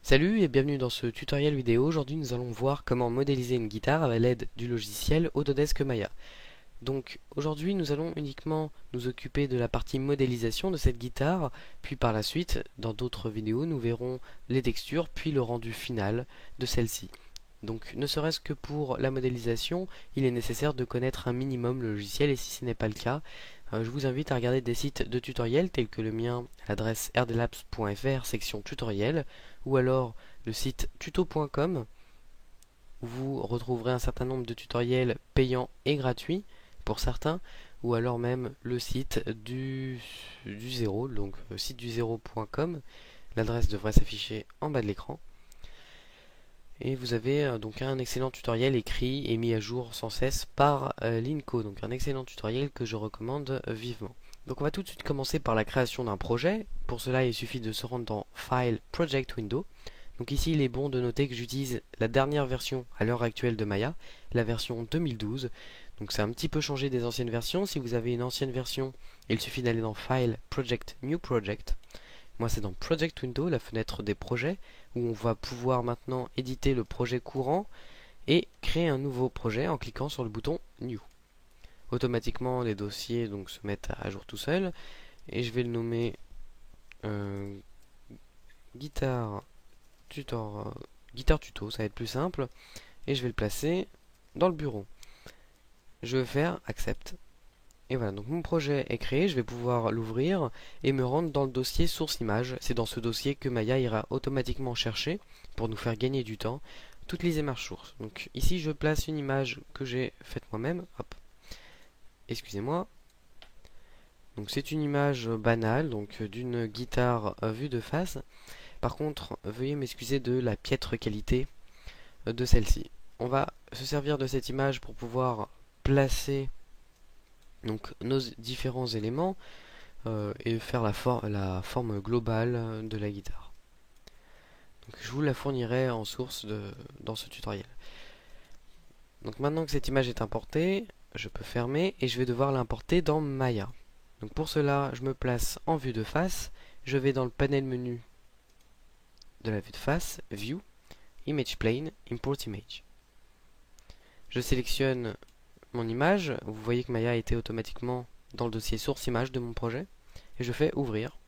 Salut et bienvenue dans ce tutoriel vidéo. Aujourd'hui nous allons voir comment modéliser une guitare avec l'aide du logiciel Autodesk Maya. Donc aujourd'hui nous allons uniquement nous occuper de la partie modélisation de cette guitare, puis par la suite dans d'autres vidéos nous verrons les textures puis le rendu final de celle-ci. Donc ne serait-ce que pour la modélisation, il est nécessaire de connaître un minimum le logiciel et si ce n'est pas le cas, je vous invite à regarder des sites de tutoriels tels que le mien à l'adresse rdlabs.fr section tutoriel ou alors le site tuto.com où vous retrouverez un certain nombre de tutoriels payants et gratuits pour certains ou alors même le site du zéro, donc site du zéro.com. L'adresse devrait s'afficher en bas de l'écran. Et vous avez donc un excellent tutoriel écrit et mis à jour sans cesse par Linko, donc un excellent tutoriel que je recommande vivement. Donc on va tout de suite commencer par la création d'un projet. Pour cela il suffit de se rendre dans File, Project Window. Donc ici il est bon de noter que j'utilise la dernière version à l'heure actuelle de Maya, la version 2012. Donc c'est un petit peu changé des anciennes versions. Si vous avez une ancienne version, il suffit d'aller dans File, Project, New Project. Moi c'est dans Project Window, la fenêtre des projets, où on va pouvoir maintenant éditer le projet courant et créer un nouveau projet en cliquant sur le bouton New. Automatiquement les dossiers donc se mettent à jour tout seuls et je vais le nommer euh, guitare, guitare tuto, ça va être plus simple et je vais le placer dans le bureau. Je vais faire accept. Et voilà, donc mon projet est créé, je vais pouvoir l'ouvrir et me rendre dans le dossier source image. C'est dans ce dossier que Maya ira automatiquement chercher pour nous faire gagner du temps toutes les images sources. Donc ici je place une image que j'ai faite moi-même. Hop. Excusez-moi. Donc c'est une image banale, donc d'une guitare vue de face. Par contre, veuillez m'excuser de la piètre qualité de celle-ci. On va se servir de cette image pour pouvoir placer donc nos différents éléments et faire la forme globale de la guitare. Donc, je vous la fournirai en source dans ce tutoriel. Donc maintenant que cette image est importée, je peux fermer et je vais devoir l'importer dans Maya. Donc pour cela, je me place en vue de face, je vais dans le panel menu de la vue de face, View, Image Plane, Import Image. Je sélectionne mon image, vous voyez que Maya a été automatiquement dans le dossier source image de mon projet, et je fais ouvrir.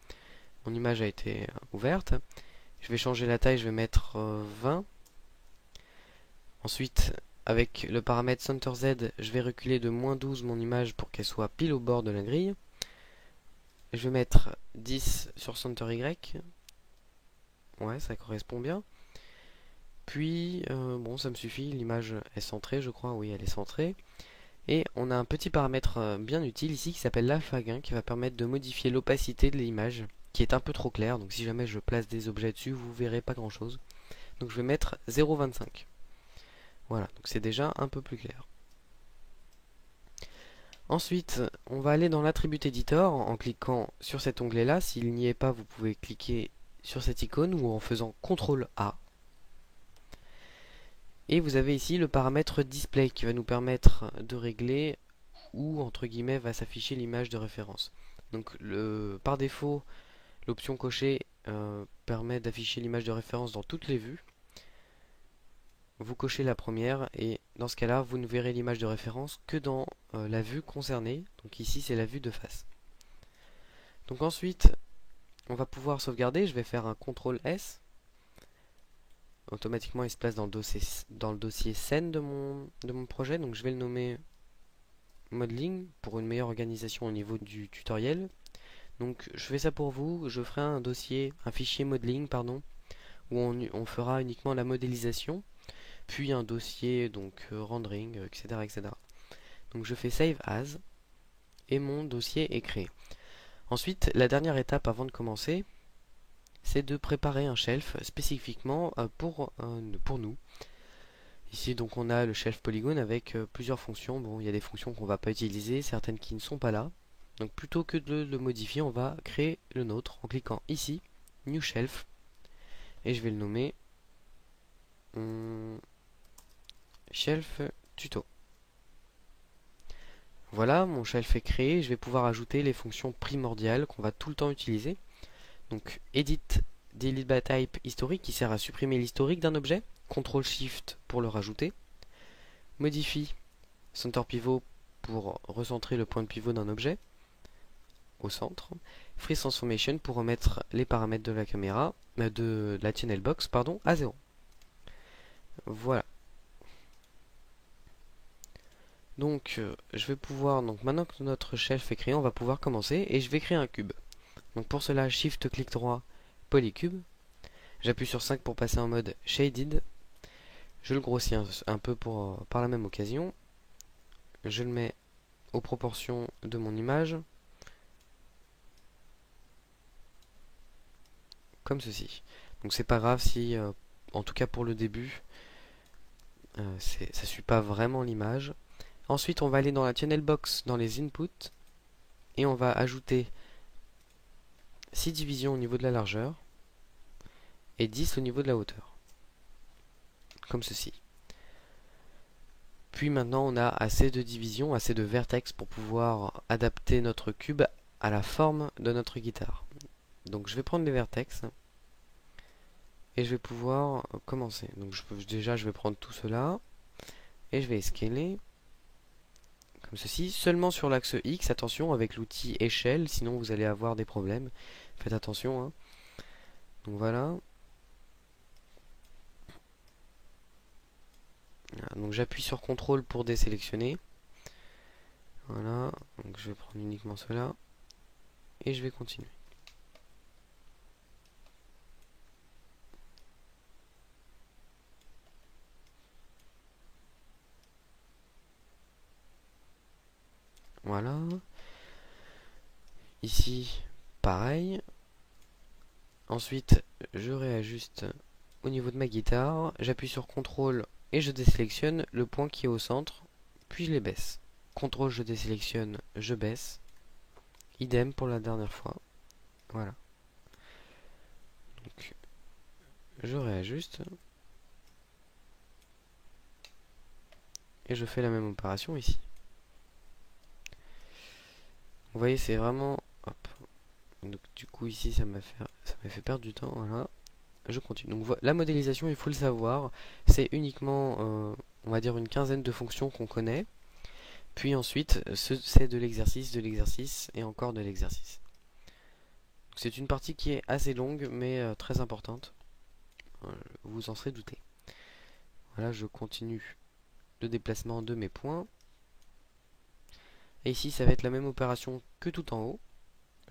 Mon image a été ouverte. Je vais changer la taille, je vais mettre 20. Ensuite, avec le paramètre Center Z, je vais reculer de -12 mon image pour qu'elle soit pile au bord de la grille. Je vais mettre 10 sur Center Y. Ouais, ça correspond bien. Puis, bon, ça me suffit, l'image est centrée, je crois, oui, elle est centrée. Et on a un petit paramètre bien utile ici qui s'appelle l'alpha gain qui va permettre de modifier l'opacité de l'image qui est un peu trop claire. Donc si jamais je place des objets dessus, vous verrez pas grand chose. Donc je vais mettre 0,25. Voilà, donc c'est déjà un peu plus clair. Ensuite, on va aller dans l'attribut editor en cliquant sur cet onglet là. S'il n'y est pas, vous pouvez cliquer sur cette icône ou en faisant CTRL A. Et vous avez ici le paramètre display qui va nous permettre de régler où entre guillemets va s'afficher l'image de référence. Donc par défaut, l'option cochée permet d'afficher l'image de référence dans toutes les vues. Vous cochez la première et dans ce cas-là, vous ne verrez l'image de référence que dans la vue concernée. Donc ici, c'est la vue de face. Donc ensuite, on va pouvoir sauvegarder. Je vais faire un CTRL S. Automatiquement, il se place dans le dossier scène de mon projet. Donc je vais le nommer modeling pour une meilleure organisation au niveau du tutoriel. Donc je fais ça pour vous. Je ferai un fichier modeling, pardon, où on fera uniquement la modélisation, puis un dossier donc rendering, etc., etc. Donc je fais save as et mon dossier est créé. Ensuite, la dernière étape avant de commencer, c'est de préparer un shelf spécifiquement pour nous. Ici donc on a le shelf polygone avec plusieurs fonctions. Bon, il y a des fonctions qu'on ne va pas utiliser, certaines qui ne sont pas là. Donc plutôt que de le modifier, on va créer le nôtre en cliquant ici, New Shelf, et je vais le nommer Shelf Tuto. Voilà, mon shelf est créé, je vais pouvoir ajouter les fonctions primordiales qu'on va tout le temps utiliser. Donc Edit Delete by type historique qui sert à supprimer l'historique d'un objet. Ctrl Shift pour le rajouter. Modifie center pivot pour recentrer le point de pivot d'un objet au centre. Freeze transformation pour remettre les paramètres de la caméra, de la channel box, pardon, à 0. Voilà. Donc je vais pouvoir, donc maintenant que notre shelf est créé, on va pouvoir commencer et je vais créer un cube. Donc pour cela, Shift clic droit, Polycube. J'appuie sur 5 pour passer en mode Shaded. Je le grossis un peu par la même occasion. Je le mets aux proportions de mon image. Comme ceci. Donc c'est pas grave si, en tout cas pour le début, ça suit pas vraiment l'image. Ensuite on va aller dans la channel box, dans les inputs, et on va ajouter 6 divisions au niveau de la largeur, et 10 au niveau de la hauteur. Comme ceci. Puis maintenant on a assez de divisions, assez de vertex pour pouvoir adapter notre cube à la forme de notre guitare. Donc je vais prendre les vertex et je vais pouvoir commencer. Donc déjà je vais prendre tout cela et je vais scaler comme ceci, seulement sur l'axe X, attention avec l'outil échelle, sinon vous allez avoir des problèmes. Faites attention, hein. Donc voilà. Donc j'appuie sur CTRL pour désélectionner. Voilà, donc je vais prendre uniquement cela et je vais continuer. Voilà. Ici, pareil. Ensuite, je réajuste au niveau de ma guitare. J'appuie sur CTRL et je désélectionne le point qui est au centre. Puis je les baisse. CTRL, je désélectionne, je baisse. Idem pour la dernière fois. Voilà. Donc, je réajuste. Et je fais la même opération ici. Vous voyez, c'est vraiment... Hop. Donc, du coup, ici, ça m'a fait perdre du temps. Voilà. Je continue. Donc, la modélisation, il faut le savoir. C'est uniquement, on va dire, une quinzaine de fonctions qu'on connaît. Puis ensuite, c'est de l'exercice et encore de l'exercice. C'est une partie qui est assez longue, mais très importante. Vous en serez douté. Voilà, je continue le déplacement de mes points. Et ici, ça va être la même opération que tout en haut.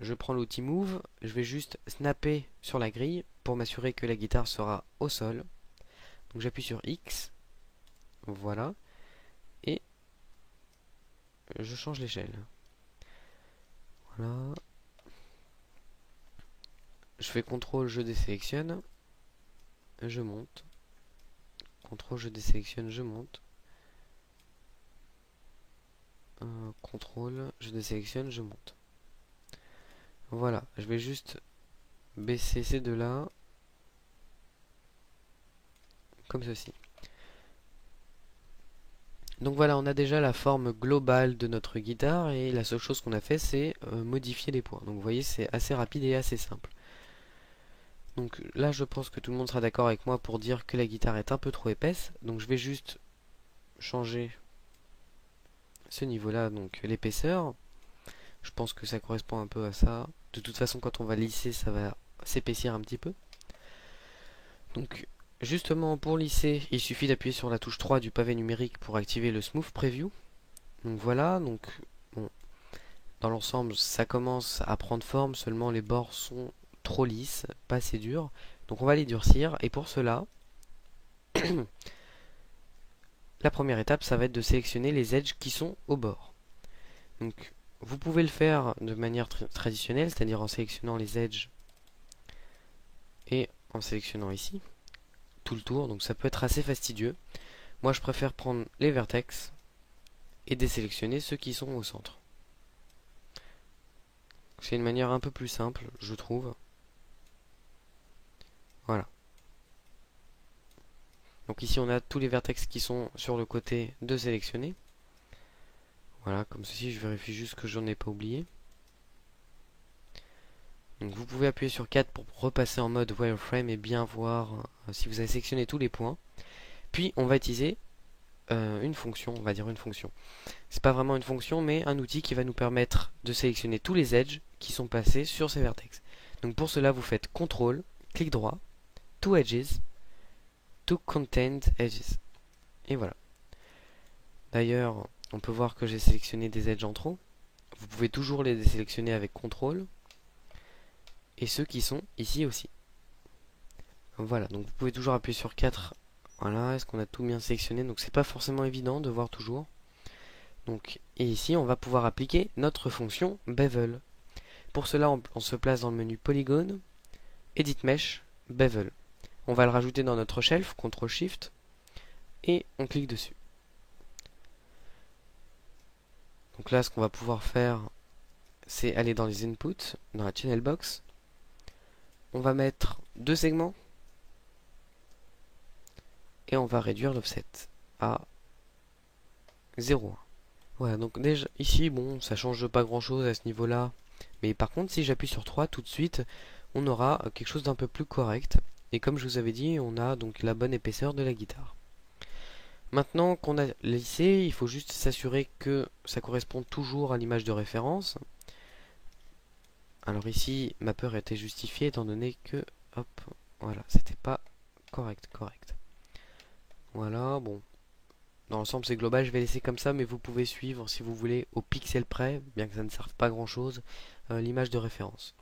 Je prends l'outil Move, je vais juste snapper sur la grille pour m'assurer que la guitare sera au sol. Donc j'appuie sur X, voilà, et je change l'échelle. Voilà. Je fais CTRL, je désélectionne, je monte. CTRL, je désélectionne, je monte. CTRL, je désélectionne, je monte. Voilà, je vais juste baisser ces deux-là, comme ceci. Donc voilà, on a déjà la forme globale de notre guitare et la seule chose qu'on a fait c'est modifier les points. Donc vous voyez, c'est assez rapide et assez simple. Donc là je pense que tout le monde sera d'accord avec moi pour dire que la guitare est un peu trop épaisse. Donc je vais juste changer ce niveau-là, donc l'épaisseur. Je pense que ça correspond un peu à ça. De toute façon, quand on va lisser, ça va s'épaissir un petit peu. Donc justement, pour lisser, il suffit d'appuyer sur la touche 3 du pavé numérique pour activer le Smooth Preview. Donc voilà, donc bon, dans l'ensemble, ça commence à prendre forme, seulement les bords sont trop lisses, pas assez durs. Donc on va les durcir, et pour cela, la première étape, ça va être de sélectionner les edges qui sont au bord. Donc vous pouvez le faire de manière traditionnelle, c'est-à-dire en sélectionnant les edges et en sélectionnant ici tout le tour, donc ça peut être assez fastidieux. Moi je préfère prendre les vertex et désélectionner ceux qui sont au centre. C'est une manière un peu plus simple, je trouve. Voilà. Donc ici on a tous les vertex qui sont sur le côté de sélectionner. Voilà, comme ceci, je vérifie juste que j'en ai pas oublié. Donc vous pouvez appuyer sur 4 pour repasser en mode wireframe et bien voir si vous avez sélectionné tous les points. Puis on va utiliser une fonction, on va dire une fonction. C'est pas vraiment une fonction, mais un outil qui va nous permettre de sélectionner tous les edges qui sont passés sur ces vertex. Donc pour cela, vous faites CTRL, clic droit, to edges, to contained edges. Et voilà. D'ailleurs, on peut voir que j'ai sélectionné des edges en trop. Vous pouvez toujours les désélectionner avec CTRL. Et ceux qui sont ici aussi. Voilà, donc vous pouvez toujours appuyer sur 4. Voilà, est-ce qu'on a tout bien sélectionné? Donc c'est pas forcément évident de voir toujours. Donc, et ici, on va pouvoir appliquer notre fonction bevel. Pour cela, on se place dans le menu Polygone, Edit Mesh, Bevel. On va le rajouter dans notre shelf, CTRL-SHIFT, et on clique dessus. Donc là, ce qu'on va pouvoir faire, c'est aller dans les inputs, dans la channel box. On va mettre 2 segments, et on va réduire l'offset à 0,1. Voilà, donc déjà, ici, bon, ça change pas grand-chose à ce niveau-là. Mais par contre, si j'appuie sur 3, tout de suite, on aura quelque chose d'un peu plus correct. Et comme je vous avais dit, on a donc la bonne épaisseur de la guitare. Maintenant qu'on a lissé, il faut juste s'assurer que ça correspond toujours à l'image de référence. Alors ici, ma peur était justifiée étant donné que, hop, voilà, c'était pas correct. Voilà, bon. Dans l'ensemble, c'est global, je vais laisser comme ça, mais vous pouvez suivre, si vous voulez, au pixel près, bien que ça ne serve pas grand-chose, l'image de référence.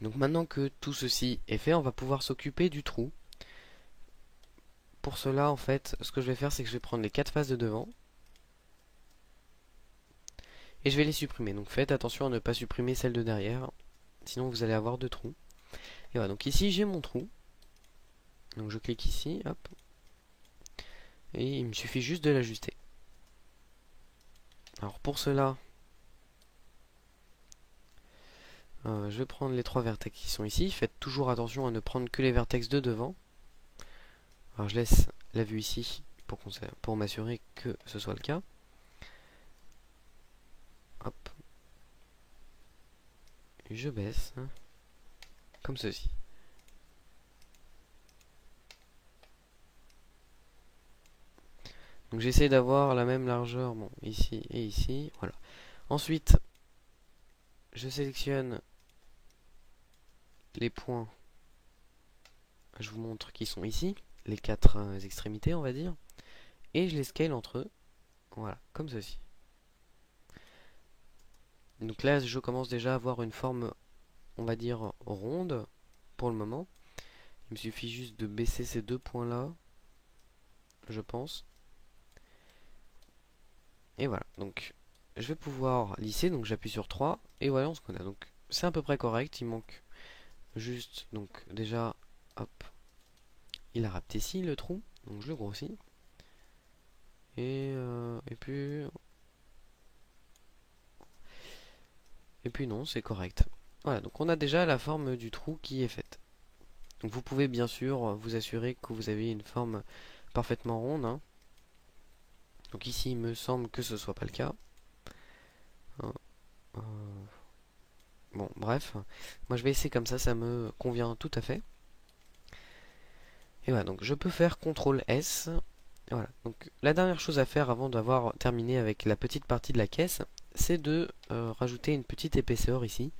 Donc maintenant que tout ceci est fait, on va pouvoir s'occuper du trou. Pour cela, en fait, ce que je vais faire, c'est que je vais prendre les 4 faces de devant, et je vais les supprimer. Donc faites attention à ne pas supprimer celle de derrière, sinon vous allez avoir 2 trous. Et voilà, donc ici j'ai mon trou. Donc je clique ici, hop. Et il me suffit juste de l'ajuster. Alors pour cela, je vais prendre les 3 vertex qui sont ici. Faites toujours attention à ne prendre que les vertex de devant. Alors je laisse la vue ici pour m'assurer que ce soit le cas. Hop. Et je baisse, hein, comme ceci. Donc j'essaie d'avoir la même largeur, bon, ici et ici, voilà. Ensuite, je sélectionne les points, je vous montre qui sont ici, les 4 extrémités on va dire, et je les scale entre eux, voilà, comme ceci. Donc là je commence déjà à avoir une forme, on va dire, ronde, pour le moment. Il me suffit juste de baisser ces 2 points là, je pense. Et voilà, donc je vais pouvoir lisser, donc j'appuie sur 3, et voilà ce qu'on a. Donc c'est à peu près correct, il manque juste, donc déjà, hop, il a rapetissé le trou, donc je le grossis. Et puis non, c'est correct. Voilà, donc on a déjà la forme du trou qui est faite. Donc vous pouvez bien sûr vous assurer que vous avez une forme parfaitement ronde, hein. Donc ici, il me semble que ce soit pas le cas. Bon, bref. Moi, je vais essayer comme ça me convient tout à fait. Et voilà, donc je peux faire CTRL S. Voilà, donc la dernière chose à faire avant d'avoir terminé avec la petite partie de la caisse, c'est de rajouter une petite épaisseur ici.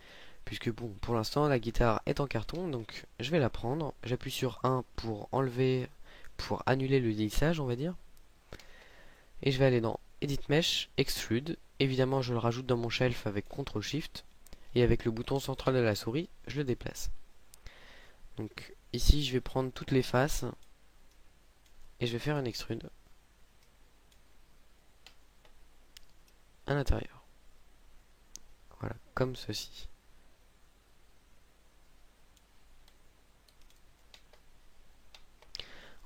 Puisque bon, pour l'instant, la guitare est en carton, donc je vais la prendre. J'appuie sur 1 pour enlever, pour annuler le lissage, on va dire. Et je vais aller dans Edit Mesh, Extrude. Évidemment, je le rajoute dans mon shelf avec CTRL-SHIFT. Et avec le bouton central de la souris, je le déplace. Donc ici, je vais prendre toutes les faces. Et je vais faire un extrude à l'intérieur. Voilà, comme ceci.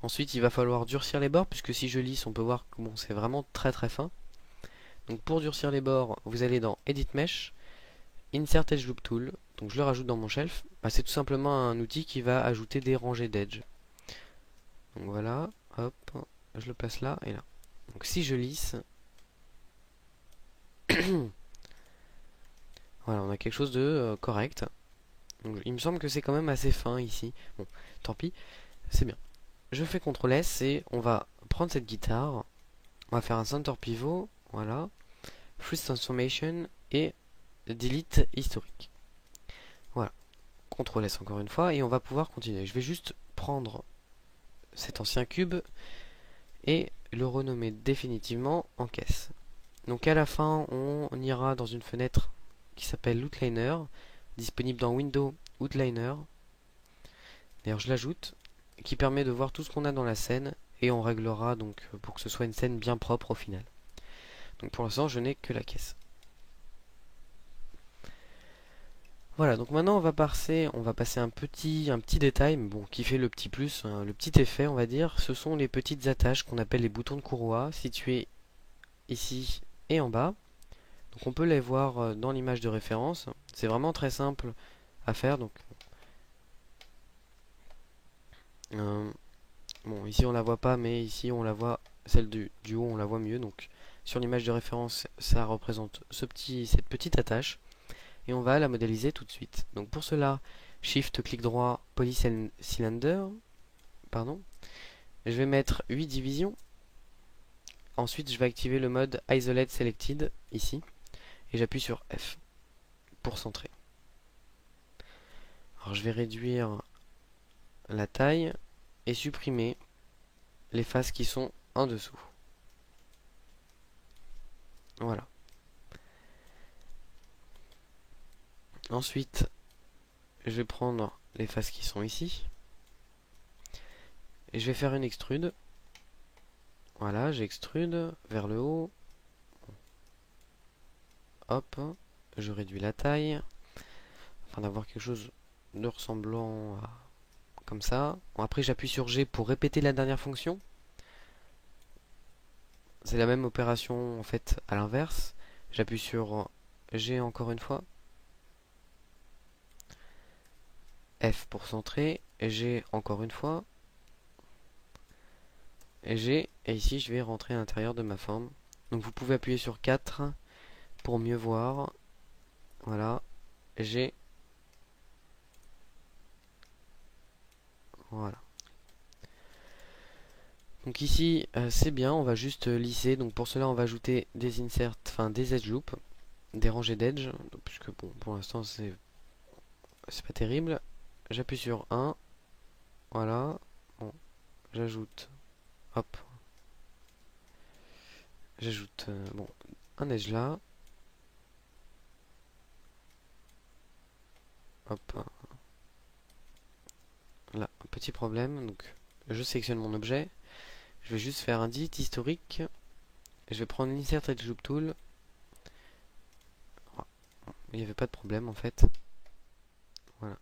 Ensuite, il va falloir durcir les bords, puisque si je lisse, on peut voir que bon, c'est vraiment très très fin. Donc pour durcir les bords, vous allez dans Edit Mesh, Insert Edge Loop Tool. Donc je le rajoute dans mon shelf. Bah, c'est tout simplement un outil qui va ajouter des rangées d'edge. Donc voilà, hop, je le place là et là. Donc si je lisse, Voilà, on a quelque chose de correct. Donc, il me semble que c'est quand même assez fin ici. Bon, tant pis, c'est bien. Je fais CTRL S et on va prendre cette guitare. On va faire un center pivot, voilà. Freeze transformation et delete historique. Voilà. CTRL S encore une fois et on va pouvoir continuer. Je vais juste prendre cet ancien cube et le renommer définitivement en caisse. Donc à la fin, on ira dans une fenêtre qui s'appelle Outliner, disponible dans Windows Outliner. D'ailleurs, je l'ajoute, qui permet de voir tout ce qu'on a dans la scène et on réglera donc pour que ce soit une scène bien propre au final. Donc pour l'instant, je n'ai que la caisse. Voilà, donc maintenant on va passer un petit détail, mais bon, qui fait le petit plus, hein, le petit effet, on va dire. Ce sont les petites attaches qu'on appelle les boutons de courroie, situés ici et en bas. Donc on peut les voir dans l'image de référence. C'est vraiment très simple à faire. Donc euh, bon, ici on la voit pas, mais ici on la voit, celle du haut on la voit mieux. Donc sur l'image de référence, ça représente cette petite attache. Et on va la modéliser tout de suite. Donc pour cela, Shift, clic droit, Polycylinder, pardon. Je vais mettre 8 divisions. Ensuite, je vais activer le mode Isolate Selected, ici. Et j'appuie sur F pour centrer. Alors je vais réduire la taille et supprimer les faces qui sont en dessous. Voilà. Ensuite, je vais prendre les faces qui sont ici. Et je vais faire une extrude. Voilà, j'extrude vers le haut. Hop, je réduis la taille. Afin d'avoir quelque chose de ressemblant à... comme ça. Bon, après, j'appuie sur G pour répéter la dernière fonction. C'est la même opération en fait à l'inverse. J'appuie sur G encore une fois. F pour centrer. G encore une fois. G. Et ici, je vais rentrer à l'intérieur de ma forme. Donc vous pouvez appuyer sur 4 pour mieux voir. Voilà. G. Voilà. Donc ici, c'est bien, on va juste lisser. Donc pour cela, on va ajouter des inserts, enfin des edge loops, des rangées d'edge, puisque bon, pour l'instant, c'est pas terrible. J'appuie sur 1. Voilà. Bon, j'ajoute. Hop. J'ajoute bon, un edge là. Hop. Là, un petit problème. Donc, je sélectionne mon objet. Je vais juste faire un delete historique. Je vais prendre l'insert edge loop tool. Oh, il n'y avait pas de problème en fait. Voilà.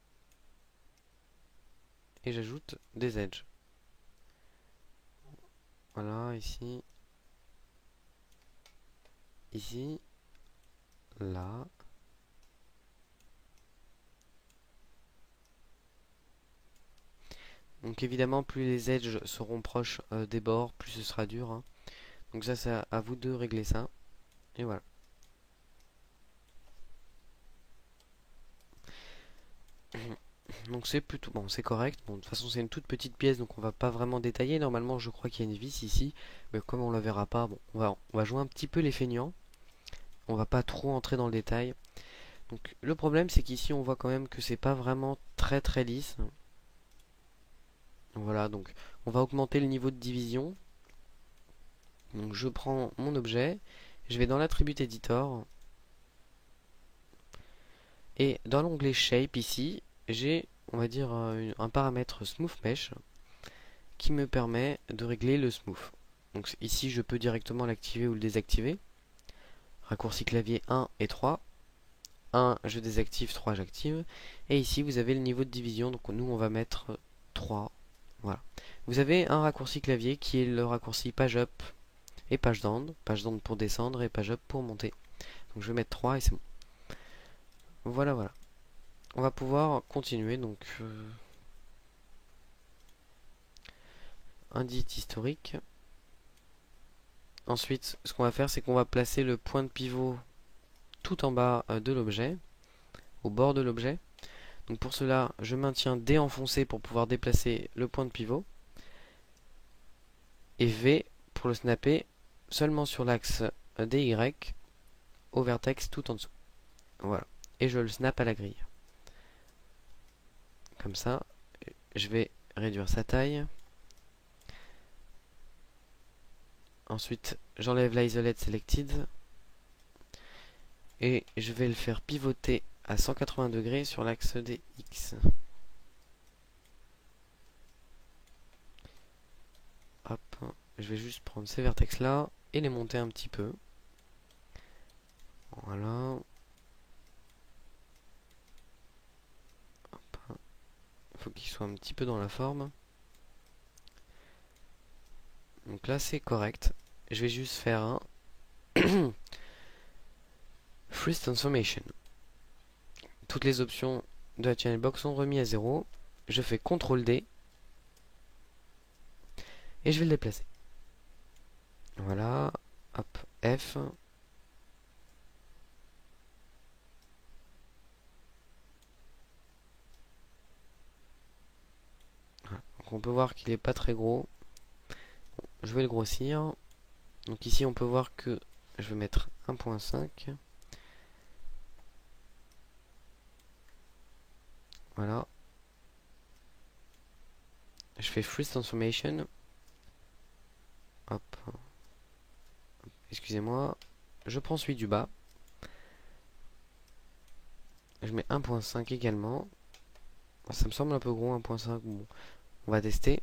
Et j'ajoute des edges. Voilà, ici. Ici. Là. Donc évidemment, plus les edges seront proches des bords, plus ce sera dur, hein. Donc ça, c'est à vous de régler ça. Et voilà. Donc c'est plutôt bon, c'est correct. Bon, de toute façon, c'est une toute petite pièce, donc on va pas vraiment détailler. Normalement, je crois qu'il y a une vis ici, mais comme on la verra pas, bon, on va jouer un petit peu les feignants. On va pas trop entrer dans le détail. Donc le problème, c'est qu'ici, on voit quand même que c'est pas vraiment très lisse. Voilà, donc on va augmenter le niveau de division. Donc je prends mon objet, je vais dans l'attribut editor et dans l'onglet shape ici, j'ai on va dire un paramètre smooth mesh qui me permet de régler le smooth. Donc ici je peux directement l'activer ou le désactiver. Raccourci clavier 1 et 3. 1 je désactive, 3 j'active. Et ici vous avez le niveau de division, donc nous on va mettre 3. Voilà. Vous avez un raccourci clavier qui est le raccourci page up et page down pour descendre et page up pour monter. Donc je vais mettre 3 et c'est bon. Voilà, voilà. On va pouvoir continuer donc un dit historique. Ensuite, ce qu'on va faire, c'est qu'on va placer le point de pivot tout en bas de l'objet. au bord de l'objet. Donc pour cela, je maintiens D enfoncé pour pouvoir déplacer le point de pivot. Et V pour le snapper seulement sur l'axe DY au vertex tout en dessous. Voilà. Et je le snap à la grille. Comme ça, je vais réduire sa taille. Ensuite, j'enlève l'isolate selected. Et je vais le faire pivoter à 180 degrés sur l'axe des X. Hop. Je vais juste prendre ces vertex là et les monter un petit peu. Voilà. Il faut qu'il soit un petit peu dans la forme. Donc là c'est correct. Je vais juste faire un Freeze Transformation. Toutes les options de la channel box sont remises à 0. Je fais CTRL D et je vais le déplacer. Voilà. Hop. F. Voilà. Donc on peut voir qu'il n'est pas très gros. Je vais le grossir. Donc ici on peut voir que je vais mettre 1.5. Voilà. Je fais Freeze Transformation. Hop. Excusez-moi. Je prends celui du bas. Je mets 1.5 également. Ça me semble un peu gros, 1.5. Bon, on va tester.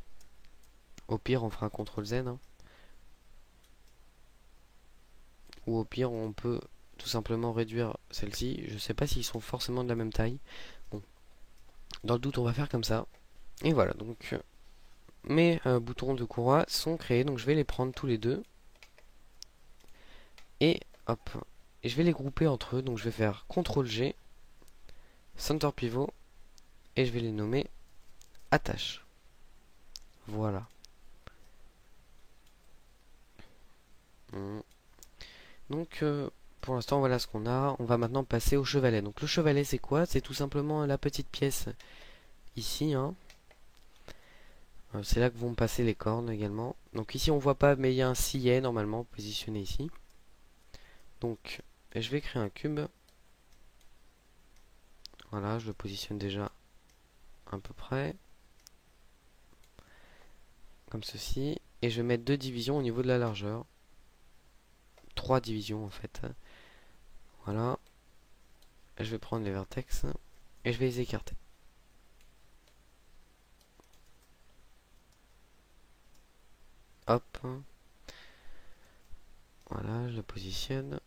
Au pire, on fera CTRL Z. Hein. Ou au pire, on peut tout simplement réduire celle-ci. Je sais pas s'ils sont forcément de la même taille. Bon. Dans le doute, on va faire comme ça. Et voilà, donc mes boutons de courroie sont créés. Donc je vais les prendre tous les deux. Et hop. Et je vais les grouper entre eux. Donc je vais faire CTRL G. Center Pivot. Et je vais les nommer attache. Voilà. Donc pour l'instant voilà ce qu'on a. On va maintenant passer au chevalet. Donc le chevalet c'est quoi? C'est tout simplement la petite pièce ici. Hein. C'est là que vont passer les cornes également. Donc ici on voit pas mais il y a un sillet normalement positionné ici. Donc je vais créer un cube. Voilà, je le positionne déjà à peu près. Comme ceci. Et je vais mettre 2 divisions au niveau de la largeur. 3 divisions en fait. Voilà. Je vais prendre les vertex et je vais les écarter. Hop. Voilà, je le positionne.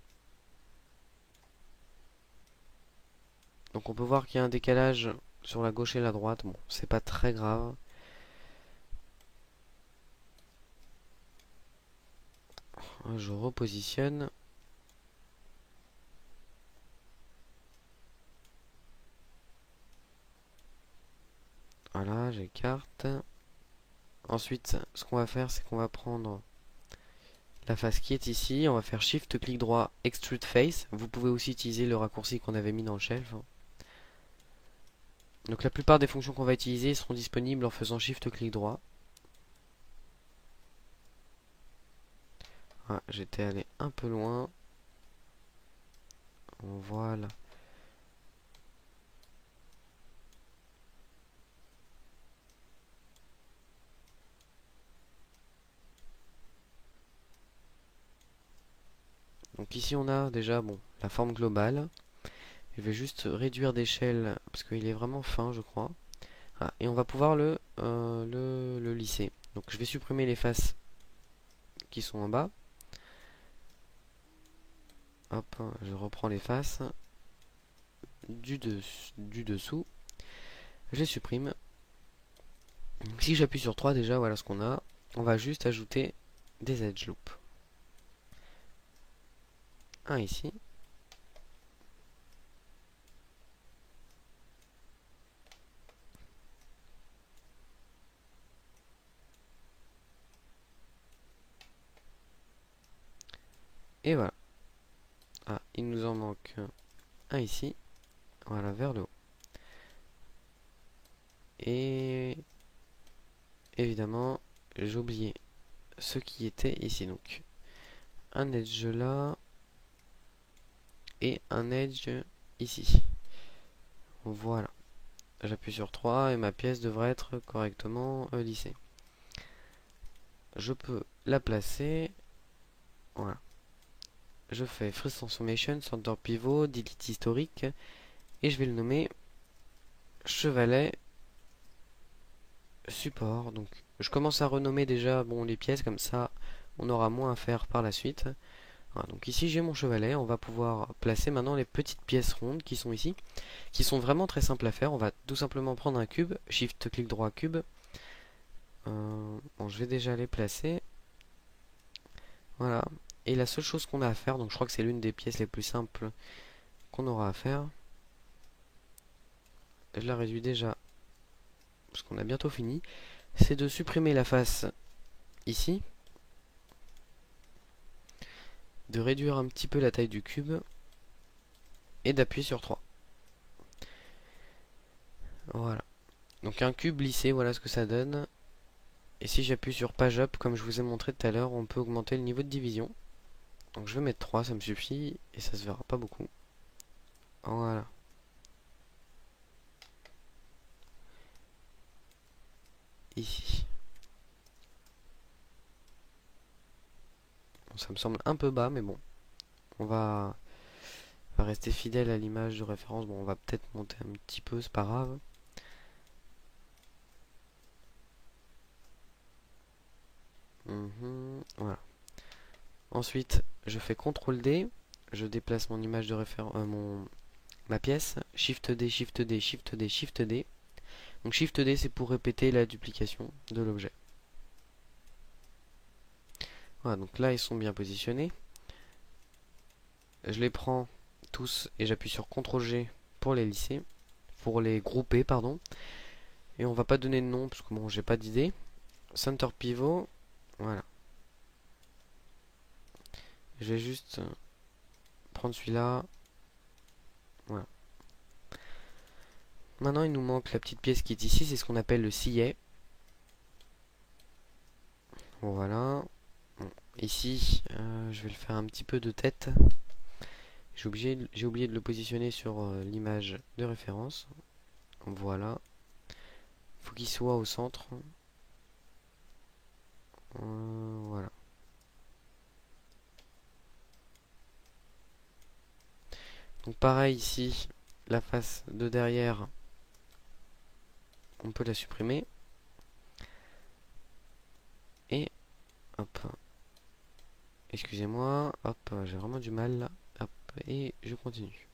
Donc on peut voir qu'il y a un décalage sur la gauche et la droite. Bon, c'est pas très grave. Je repositionne. Voilà, j'écarte. Ensuite, ce qu'on va faire, c'est qu'on va prendre la face qui est ici. On va faire Shift, clic droit, Extrude Face. Vous pouvez aussi utiliser le raccourci qu'on avait mis dans le shelf. Donc la plupart des fonctions qu'on va utiliser seront disponibles en faisant Shift, clic droit. Ah, j'étais allé un peu loin. Voilà. Donc ici on a déjà bon la forme globale. Je vais juste réduire d'échelle parce qu'il est vraiment fin je crois. Ah, et on va pouvoir le lisser. Donc je vais supprimer les faces qui sont en bas. Hop, je reprends les faces du dessous. Je les supprime. Donc, si j'appuie sur 3 déjà, voilà ce qu'on a. On va juste ajouter des edge loops. Un ici. Et voilà. Ah, il nous en manque un ici. Voilà, vers le haut. Et évidemment, j'ai oublié ce qui était ici. Donc, un edge là et un edge ici. Voilà. J'appuie sur 3 et ma pièce devrait être correctement lissée. Je peux la placer. Voilà. Je fais Freeze Transformation, Center Pivot, Delete historique. Et je vais le nommer chevalet support. Donc je commence à renommer déjà bon, les pièces, comme ça on aura moins à faire par la suite. Voilà, donc ici j'ai mon chevalet, on va pouvoir placer maintenant les petites pièces rondes qui sont ici, qui sont vraiment très simples à faire. On va tout simplement prendre un cube, Shift clic droit cube. Bon, je vais déjà les placer. Voilà. Et la seule chose qu'on a à faire, donc je crois que c'est l'une des pièces les plus simples qu'on aura à faire. Je la réduis déjà, parce qu'on a bientôt fini. C'est de supprimer la face ici. De réduire un petit peu la taille du cube. Et d'appuyer sur 3. Voilà. Donc un cube lissé, voilà ce que ça donne. Et si j'appuie sur page up, comme je vous ai montré tout à l'heure, on peut augmenter le niveau de division. Donc je vais mettre 3, ça me suffit. Et ça se verra pas beaucoup. Voilà. Ici. Bon, ça me semble un peu bas, mais bon. On va rester fidèle à l'image de référence. Bon, on va peut-être monter un petit peu, c'est pas grave. Voilà. Ensuite, je fais CTRL D. Je déplace mon image de référence, ma pièce. Shift D, Shift D, Shift D, Shift D. Donc Shift D, c'est pour répéter la duplication de l'objet. Voilà, donc là, ils sont bien positionnés. Je les prends tous et j'appuie sur CTRL G pour les lisser. Pour les grouper, pardon. Et on va pas donner de nom, parce que bon, j'ai pas d'idée. Center Pivot. Voilà. Je vais juste prendre celui-là. Voilà. Maintenant, il nous manque la petite pièce qui est ici, c'est ce qu'on appelle le sillet. Voilà. Bon, ici, je vais le faire un petit peu de tête. J'ai oublié de le positionner sur l'image de référence. Voilà. Il faut qu'il soit au centre. Voilà. Donc pareil ici, la face de derrière, on peut la supprimer. Et hop. Excusez-moi, hop, j'ai vraiment du mal là. Hop, et je continue.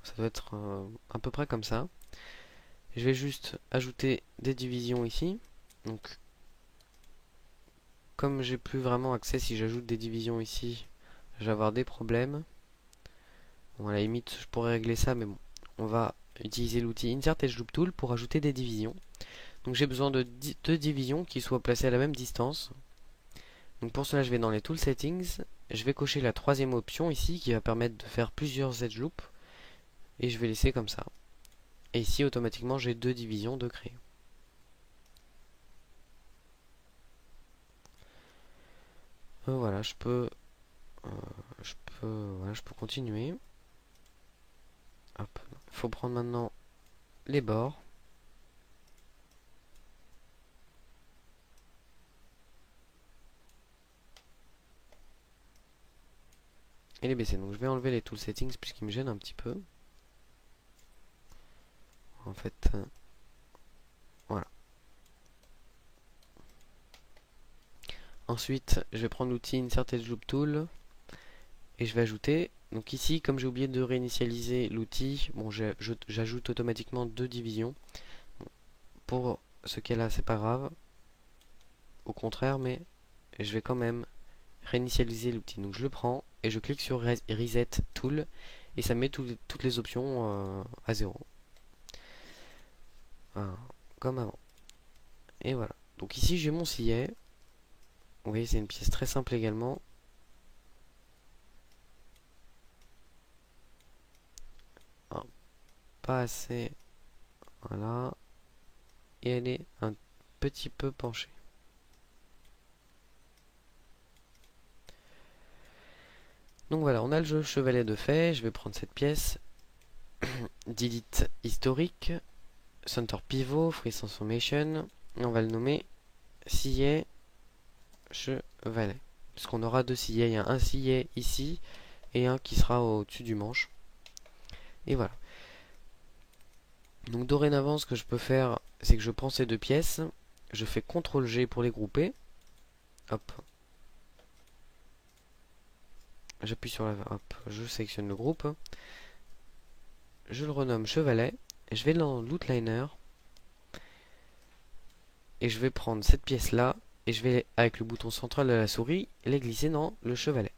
Ça doit être à peu près comme ça. Je vais juste ajouter des divisions ici. Donc, comme j'ai plus vraiment accès, si j'ajoute des divisions ici, je vais avoir des problèmes. Bon, à la limite, je pourrais régler ça, mais bon, on va utiliser l'outil Insert Edge Loop Tool pour ajouter des divisions. Donc j'ai besoin de deux divisions qui soient placées à la même distance. Donc pour cela, je vais dans les Tool Settings, je vais cocher la troisième option ici qui va permettre de faire plusieurs edge loops et je vais laisser comme ça. Et ici, automatiquement, j'ai deux divisions de créer. Voilà, voilà, je peux continuer. Hop. Il faut prendre maintenant les bords. Et les baisser. Donc je vais enlever les tool settings puisqu'ils me gênent un petit peu. En fait, voilà. Ensuite, je vais prendre l'outil Insert Edge Loop Tool et je vais ajouter. Donc ici, comme j'ai oublié de réinitialiser l'outil, bon, j'ajoute automatiquement deux divisions. Bon, pour ce cas-là, c'est pas grave. Au contraire, mais je vais quand même réinitialiser l'outil. Donc je le prends et je clique sur Reset Tool et ça met toutes les options à 0. Voilà, comme avant. Et voilà. Donc ici j'ai mon sillet. Vous voyez, c'est une pièce très simple également. Ah, pas assez. Voilà. Et elle est un petit peu penchée. Donc voilà, on a le jeu chevalet de fait. Je vais prendre cette pièce. Delete historique. Center pivot. Free transformation. Et on va le nommer sillet chevalet. Parce qu'on aura deux sillets. Il y a un sillet ici et un qui sera au-dessus du manche. Et voilà. Donc dorénavant, ce que je peux faire, c'est que je prends ces deux pièces. Je fais CTRL G pour les grouper. Hop. J'appuie sur la... Hop. Je sélectionne le groupe. Je le renomme chevalet. Et je vais dans l'outliner. Et je vais prendre cette pièce-là. Et je vais, avec le bouton central de la souris, les glisser dans le chevalet.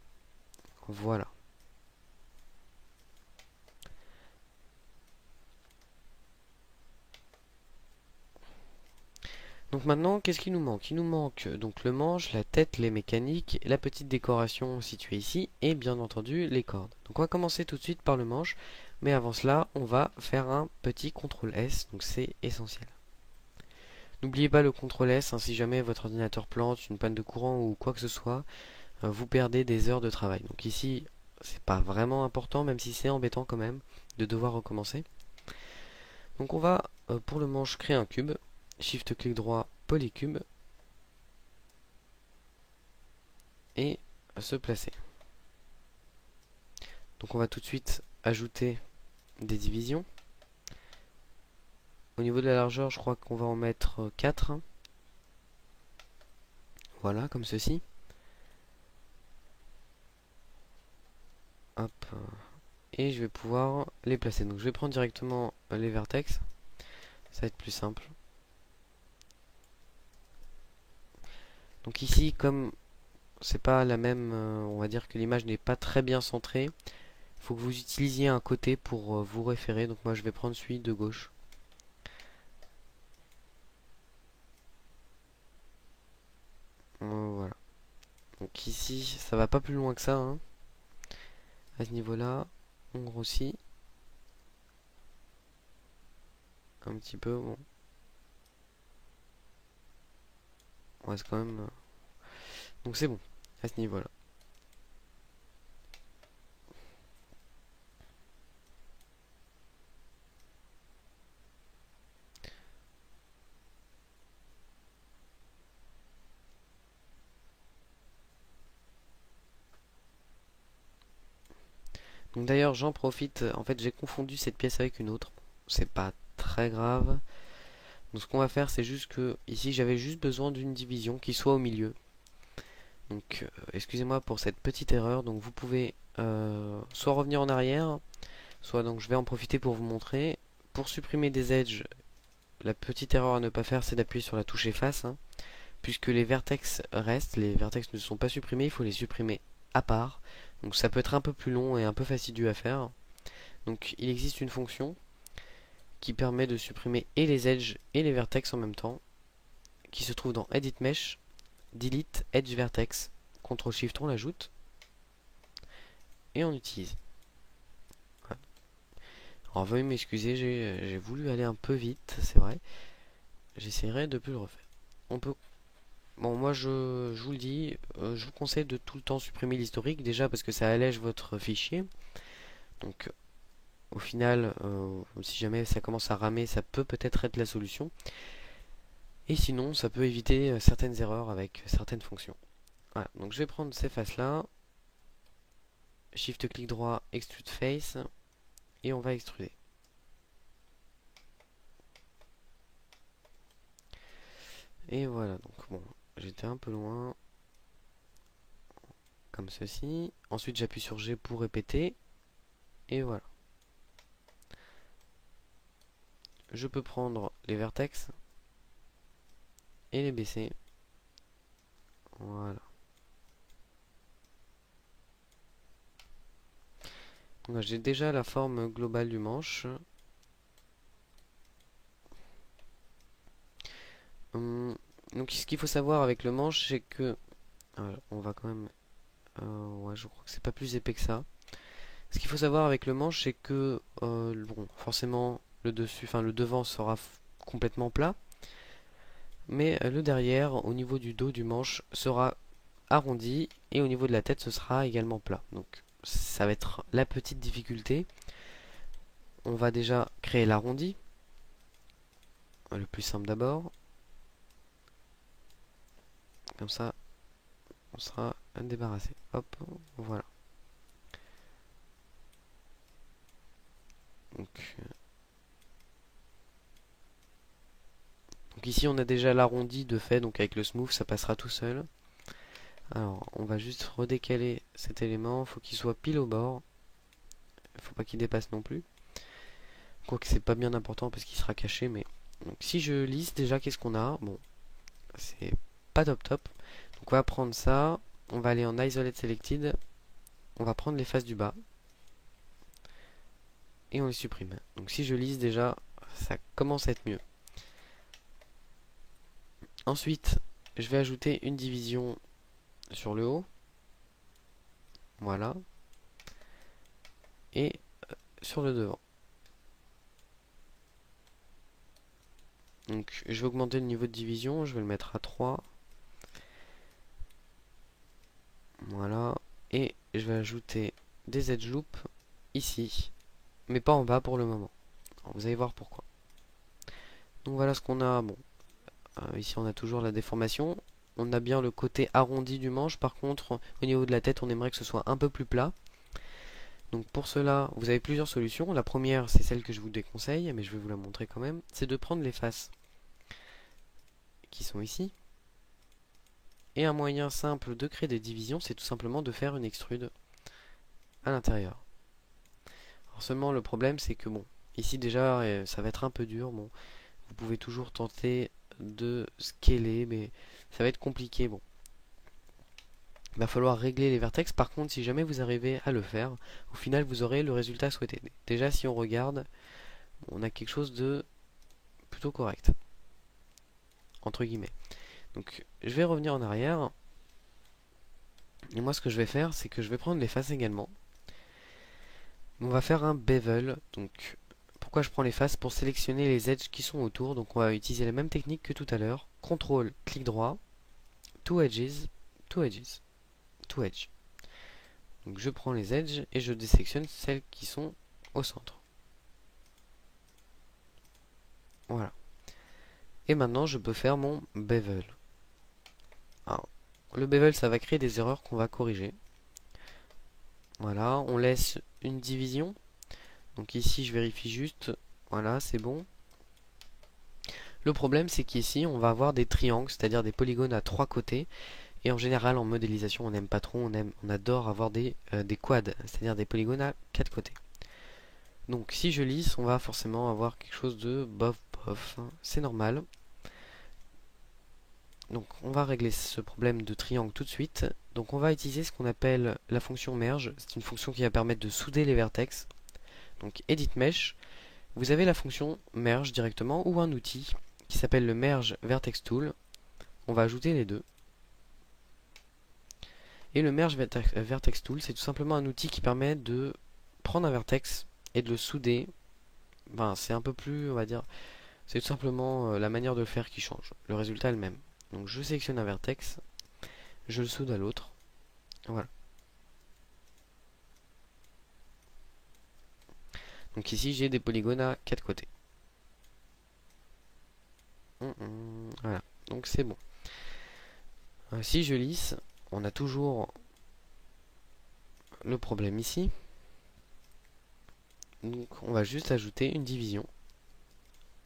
Voilà. Donc maintenant, qu'est-ce qui nous manque? Il nous manque donc le manche, la tête, les mécaniques, la petite décoration située ici et bien entendu les cordes. Donc on va commencer tout de suite par le manche, mais avant cela, on va faire un petit CTRL S, donc c'est essentiel. N'oubliez pas le CTRL S, hein, si jamais votre ordinateur plante, une panne de courant ou quoi que ce soit, vous perdez des heures de travail. Donc ici, c'est pas vraiment important, même si c'est embêtant quand même de devoir recommencer. Donc on va, pour le manche, créer un cube. Shift clic droit, polycube. Et se placer. Donc on va tout de suite ajouter des divisions. Au niveau de la largeur, je crois qu'on va en mettre 4. Voilà, comme ceci. Hop. Et je vais pouvoir les placer. Donc je vais prendre directement les vertex. Ça va être plus simple. Donc ici, comme c'est pas la même, on va dire que l'image n'est pas très bien centrée, il faut que vous utilisiez un côté pour vous référer. Donc moi je vais prendre celui de gauche. Voilà. Donc ici, ça va pas plus loin que ça, hein. À ce niveau-là, on grossit un petit peu. Bon, on reste quand même. Donc c'est bon à ce niveau-là. Donc d'ailleurs, j'en profite. En fait, j'ai confondu cette pièce avec une autre. C'est pas très grave. Donc ce qu'on va faire, c'est juste que ici, j'avais juste besoin d'une division qui soit au milieu. Donc, excusez-moi pour cette petite erreur. Donc vous pouvez soit revenir en arrière, soit donc je vais en profiter pour vous montrer. Pour supprimer des edges, la petite erreur à ne pas faire, c'est d'appuyer sur la touche efface, hein. Puisque les vertex restent, les vertex ne sont pas supprimés, il faut les supprimer à part. Donc ça peut être un peu plus long et un peu fastidieux à faire. Donc il existe une fonction qui permet de supprimer et les edges et les vertex en même temps, qui se trouve dans Edit Mesh, Delete Edge Vertex. CTRL SHIFT, on l'ajoute et on utilise. Voilà. Alors veuillez m'excuser, j'ai voulu aller un peu vite, c'est vrai. J'essaierai de plus le refaire. On peut. Bon, moi je vous le dis, je vous conseille de tout le temps supprimer l'historique, déjà parce que ça allège votre fichier. Donc au final, si jamais ça commence à ramer, ça peut peut-être être la solution. Et sinon, ça peut éviter certaines erreurs avec certaines fonctions. Voilà, donc je vais prendre ces faces-là. Shift clic droit, Extrude Face. Et on va extruder. Et voilà, donc bon, j'étais un peu loin. Comme ceci. Ensuite, j'appuie sur G pour répéter. Et voilà. Je peux prendre les vertex et les baisser. Voilà. Donc j'ai déjà la forme globale du manche. Donc ce qu'il faut savoir avec le manche, c'est que On va quand même... ouais, je crois que c'est pas plus épais que ça. Ce qu'il faut savoir avec le manche, c'est que bon, forcément le dessus, enfin le devant sera complètement plat, mais le derrière, au niveau du dos du manche, sera arrondi et au niveau de la tête, ce sera également plat. Donc ça va être la petite difficulté. On va déjà créer l'arrondi, le plus simple d'abord. Comme ça, on sera débarrassé. Hop, voilà. Donc, ici on a déjà l'arrondi de fait, donc avec le smooth ça passera tout seul. Alors on va juste redécaler cet élément, faut qu'il soit pile au bord. Faut pas qu'il dépasse non plus. Quoique c'est pas bien important parce qu'il sera caché, mais... Donc si je lisse déjà, qu'est-ce qu'on a? Bon, c'est pas top top. Donc on va prendre ça, on va aller en Isolate Selected, on va prendre les faces du bas, et on les supprime. Donc si je lisse déjà, ça commence à être mieux. Ensuite, je vais ajouter une division sur le haut. Voilà. Et sur le devant. Donc je vais augmenter le niveau de division, je vais le mettre à 3. Voilà. Et je vais ajouter des edge loops ici. Mais pas en bas pour le moment. Alors, vous allez voir pourquoi. Donc voilà ce qu'on a. Bon, ici on a toujours la déformation. On a bien le côté arrondi du manche. Par contre, au niveau de la tête, on aimerait que ce soit un peu plus plat. Donc pour cela, vous avez plusieurs solutions. La première, c'est celle que je vous déconseille, mais je vais vous la montrer quand même. C'est de prendre les faces qui sont ici. Et un moyen simple de créer des divisions, c'est tout simplement de faire une extrude à l'intérieur. Alors seulement le problème, c'est que bon, ici déjà, ça va être un peu dur. Bon, vous pouvez toujours tenter de scaler, mais ça va être compliqué. Bon, il va falloir régler les vertex. Par contre, si jamais vous arrivez à le faire, au final, vous aurez le résultat souhaité. Déjà, si on regarde, on a quelque chose de plutôt correct, entre guillemets. Donc, je vais revenir en arrière. Et moi, ce que je vais faire, c'est que je vais prendre les faces également. On va faire un bevel. Donc, pourquoi je prends les faces? Pour sélectionner les edges qui sont autour. Donc, on va utiliser la même technique que tout à l'heure. CTRL, clic droit, to edges, to edges, to edge. Donc, je prends les edges et je désélectionne celles qui sont au centre. Voilà. Et maintenant, je peux faire mon bevel. Alors, le bevel, ça va créer des erreurs qu'on va corriger. Voilà, on laisse une division. Donc ici, je vérifie juste. Voilà, c'est bon. Le problème, c'est qu'ici, on va avoir des triangles, c'est-à-dire des polygones à 3 côtés. Et en général, en modélisation, on n'aime pas trop, on adore avoir des quads, c'est-à-dire des polygones à 4 côtés. Donc si je lisse, on va forcément avoir quelque chose de bof bof, c'est normal. Donc on va régler ce problème de triangle tout de suite. Donc on va utiliser ce qu'on appelle la fonction merge. C'est une fonction qui va permettre de souder les vertex. Donc edit mesh. Vous avez la fonction merge directement ou un outil qui s'appelle le merge vertex tool. On va ajouter les deux. Et le merge vertex tool, c'est tout simplement un outil qui permet de prendre un vertex et de le souder. Ben, c'est un peu plus, on va dire, c'est tout simplement la manière de le faire qui change. Le résultat est le même. Donc je sélectionne un vertex, je le soude à l'autre. Voilà. Donc ici j'ai des polygones à 4 côtés. Voilà. Donc c'est bon. Si je lisse, on a toujours le problème ici. Donc on va juste ajouter une division,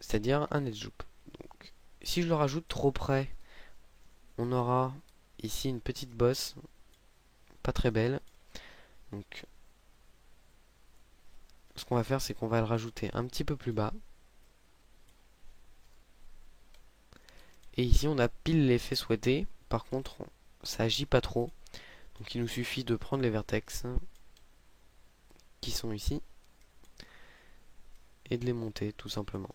c'est-à-dire un edge loop. Donc, si je le rajoute trop près, on aura ici une petite bosse, pas très belle. Donc ce qu'on va faire, c'est qu'on va le rajouter un petit peu plus bas. Et ici on a pile l'effet souhaité. Par contre, ça agit pas trop. Donc il nous suffit de prendre les vertex qui sont ici et de les monter tout simplement.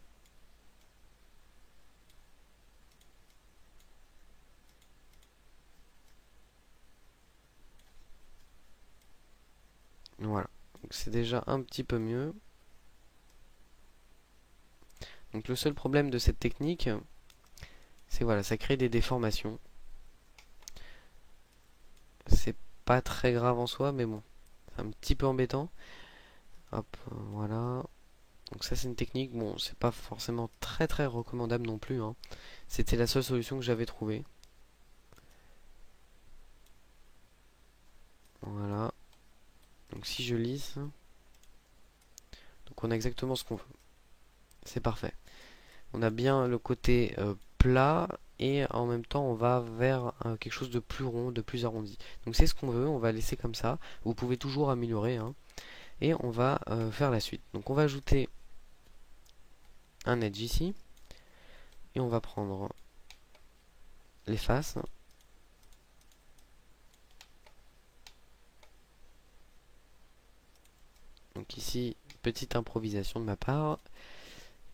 Donc c'est déjà un petit peu mieux. Donc le seul problème de cette technique, c'est voilà, ça crée des déformations. C'est pas très grave en soi, mais bon, c'est un petit peu embêtant. Hop, voilà. Donc ça c'est une technique, bon, c'est pas forcément très recommandable non plus, hein. C'était la seule solution que j'avais trouvée. Voilà. Donc si je lisse, donc on a exactement ce qu'on veut. C'est parfait. On a bien le côté plat et en même temps on va vers quelque chose de plus rond, de plus arrondi. Donc c'est ce qu'on veut, on va laisser comme ça. Vous pouvez toujours améliorer, hein. Et on va faire la suite. Donc on va ajouter un edge ici et on va prendre les faces. Donc ici, petite improvisation de ma part.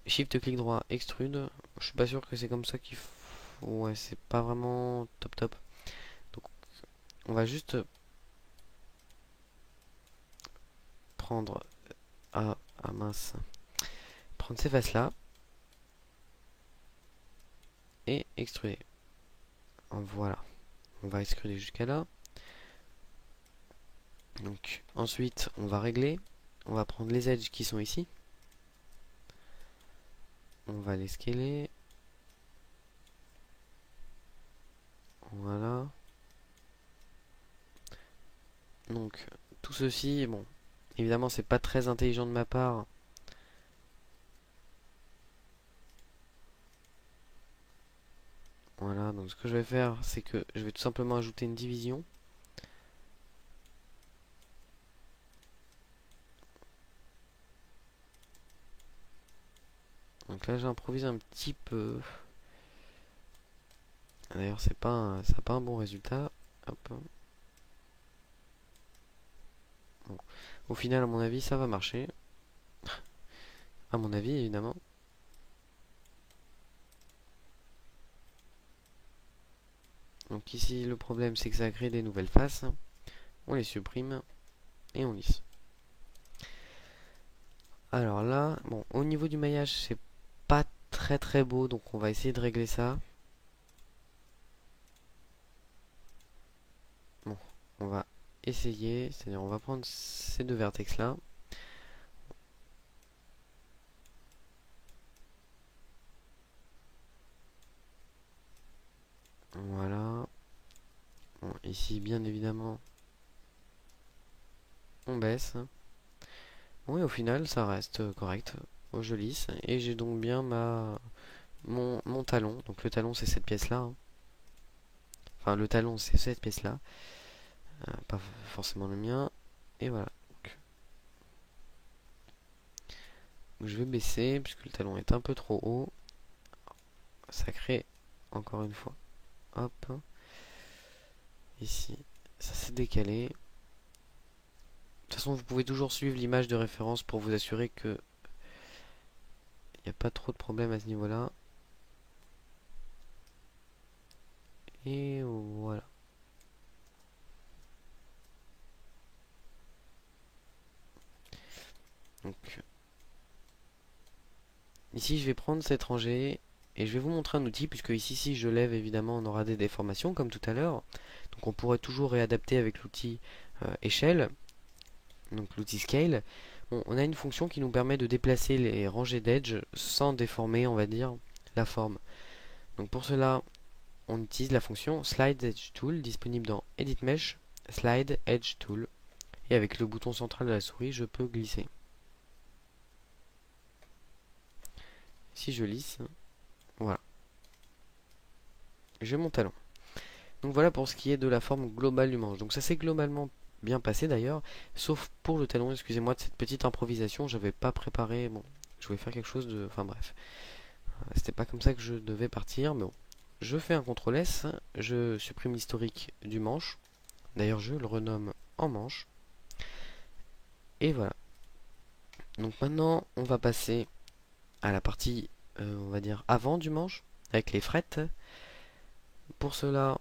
Shift clic droit, extrude. Je suis pas sûr que c'est comme ça qu'il faut. Ouais, c'est pas vraiment top. Donc on va juste prendre mince. Prendre ces faces là et extruder. Voilà. On va extruder jusqu'à là. Donc ensuite on va régler. On va prendre les edges qui sont ici. On va les scaler. Voilà. Donc tout ceci, bon, évidemment c'est pas très intelligent de ma part. Voilà, donc ce que je vais faire, c'est que je vais tout simplement ajouter une division. Donc là j'improvise un petit peu. D'ailleurs ça n'a pas un bon résultat. Hop. Bon. Au final à mon avis ça va marcher. À mon avis évidemment. Donc ici le problème c'est que ça crée des nouvelles faces. On les supprime et on lisse. Alors là, bon, au niveau du maillage c'est pas très beau, donc on va essayer de régler ça. Bon, on va essayer, c'est-à-dire on va prendre ces deux vertex là. Voilà. Bon, ici bien évidemment on baisse. Oui, au final ça reste correct. Je lisse et j'ai donc bien mon talon. Donc le talon c'est cette pièce là, hein. Enfin le talon c'est cette pièce là, pas forcément le mien. Et voilà. Donc, je vais baisser puisque le talon est un peu trop haut. Ça crée encore une fois. Hop. Ici, ça s'est décalé. De toute façon, vous pouvez toujours suivre l'image de référence pour vous assurer que il n'y a pas trop de problème à ce niveau-là. Et voilà. Donc, ici, je vais prendre cette rangée et je vais vous montrer un outil, puisque ici, si je lève, évidemment, on aura des déformations, comme tout à l'heure. Donc, on pourrait toujours réadapter avec l'outil échelle, donc l'outil scale. Bon, on a une fonction qui nous permet de déplacer les rangées d'edge sans déformer, on va dire, la forme. Donc, pour cela, on utilise la fonction Slide Edge Tool, disponible dans Edit Mesh, Slide Edge Tool. Et avec le bouton central de la souris, je peux glisser. Si je lisse, voilà. J'ai mon talon. Donc voilà pour ce qui est de la forme globale du manche. Donc ça s'est globalement bien passé d'ailleurs, sauf pour le talon, excusez-moi de cette petite improvisation, j'avais pas préparé, bon, je voulais faire quelque chose de... Enfin bref, c'était pas comme ça que je devais partir, mais bon. Je fais un CTRL S, je supprime l'historique du manche, d'ailleurs je le renomme en manche, et voilà. Donc maintenant on va passer à la partie, on va dire, avant du manche, avec les frettes. Pour cela,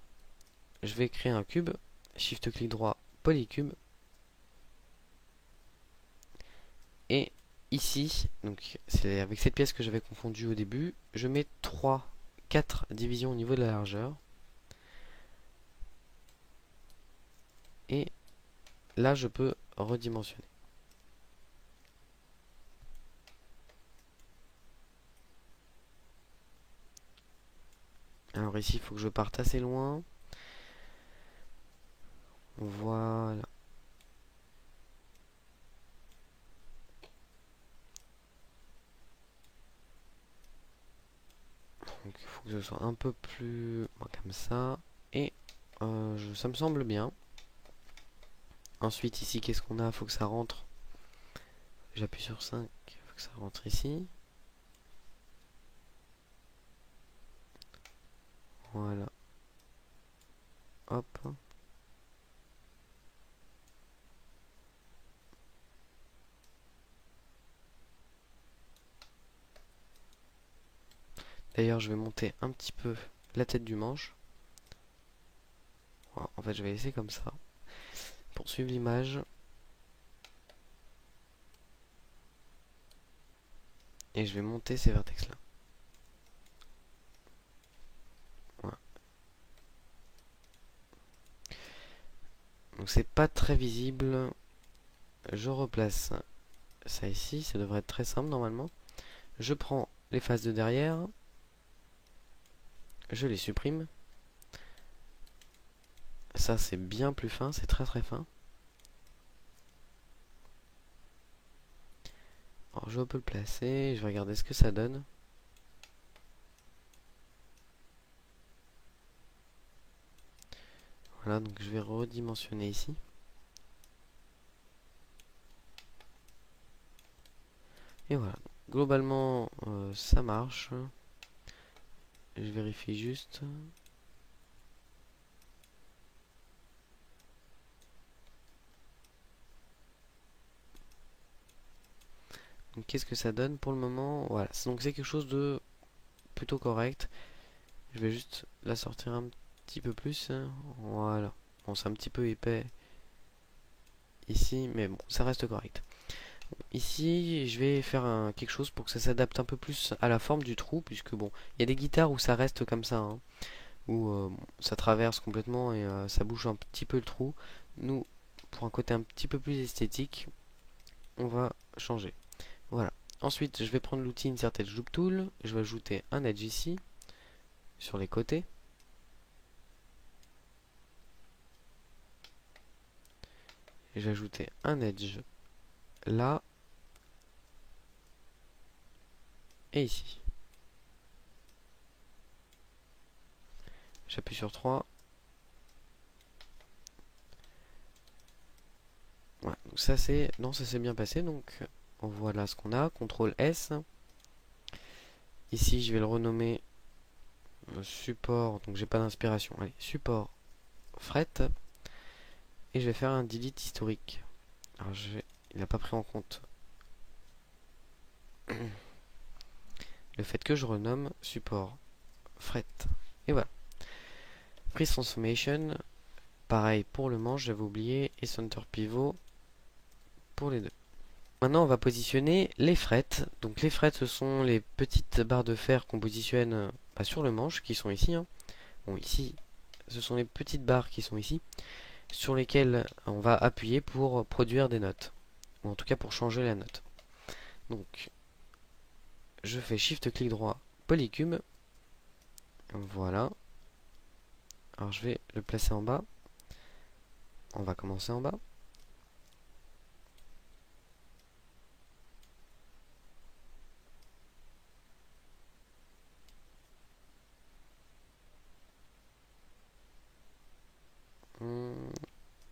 je vais créer un cube, Shift clic droit, polycube. ici, donc c'est avec cette pièce que j'avais confondue au début, je mets 4 divisions au niveau de la largeur. Et là, je peux redimensionner. Alors ici, il faut que je parte assez loin. Voilà. Donc il faut que ce soit un peu plus comme ça. Et ça me semble bien. Ensuite ici, qu'est-ce qu'on a? Il faut que ça rentre. J'appuie sur 5. Il faut que ça rentre ici. Voilà. Hop. D'ailleurs, je vais monter un petit peu la tête du manche. Voilà. En fait, je vais laisser comme ça. Pour suivre l'image. Et je vais monter ces vertex-là. Voilà. Donc c'est pas très visible. Je replace ça ici. Ça devrait être très simple normalement. Je prends les faces de derrière. Je les supprime. Ça c'est bien plus fin. C'est très très fin. Alors je peux le placer. Je vais regarder ce que ça donne. Voilà, donc je vais redimensionner ici. Et voilà. Globalement, ça marche. Je vérifie juste. Donc qu'est-ce que ça donne pour le moment? Voilà. Donc c'est quelque chose de plutôt correct. Je vais juste la sortir un petit peu plus. Voilà. Bon, c'est un petit peu épais ici, mais bon, ça reste correct. Ici, je vais faire quelque chose pour que ça s'adapte un peu plus à la forme du trou, puisque bon, il y a des guitares où ça reste comme ça, hein, où ça traverse complètement et ça bouge un petit peu le trou. Nous, pour un côté un petit peu plus esthétique, on va changer. Voilà. Ensuite, je vais prendre l'outil Insert Edge Loop Tool, je vais ajouter un edge ici, sur les côtés. Et je vais ajouter un edge là et ici. J'appuie sur 3. Voilà, donc ça c'est. Non, ça s'est bien passé, donc voilà ce qu'on a. CTRL S. Ici je vais le renommer support, donc j'ai pas d'inspiration. Allez, support fret. Et je vais faire un delete historique. Alors il n'a pas pris en compte le fait que je renomme support fret. Et voilà. Freeze transformation. Pareil pour le manche, j'avais oublié. Et center pivot pour les deux. Maintenant, on va positionner les frettes. Donc les frettes, ce sont les petites barres de fer qu'on positionne sur le manche, qui sont ici, hein. Bon, ici, ce sont les petites barres qui sont ici, sur lesquelles on va appuyer pour produire des notes. Ou en tout cas pour changer la note. Donc, je fais Shift-clic droit, Polycube. Voilà. Alors je vais le placer en bas. On va commencer en bas.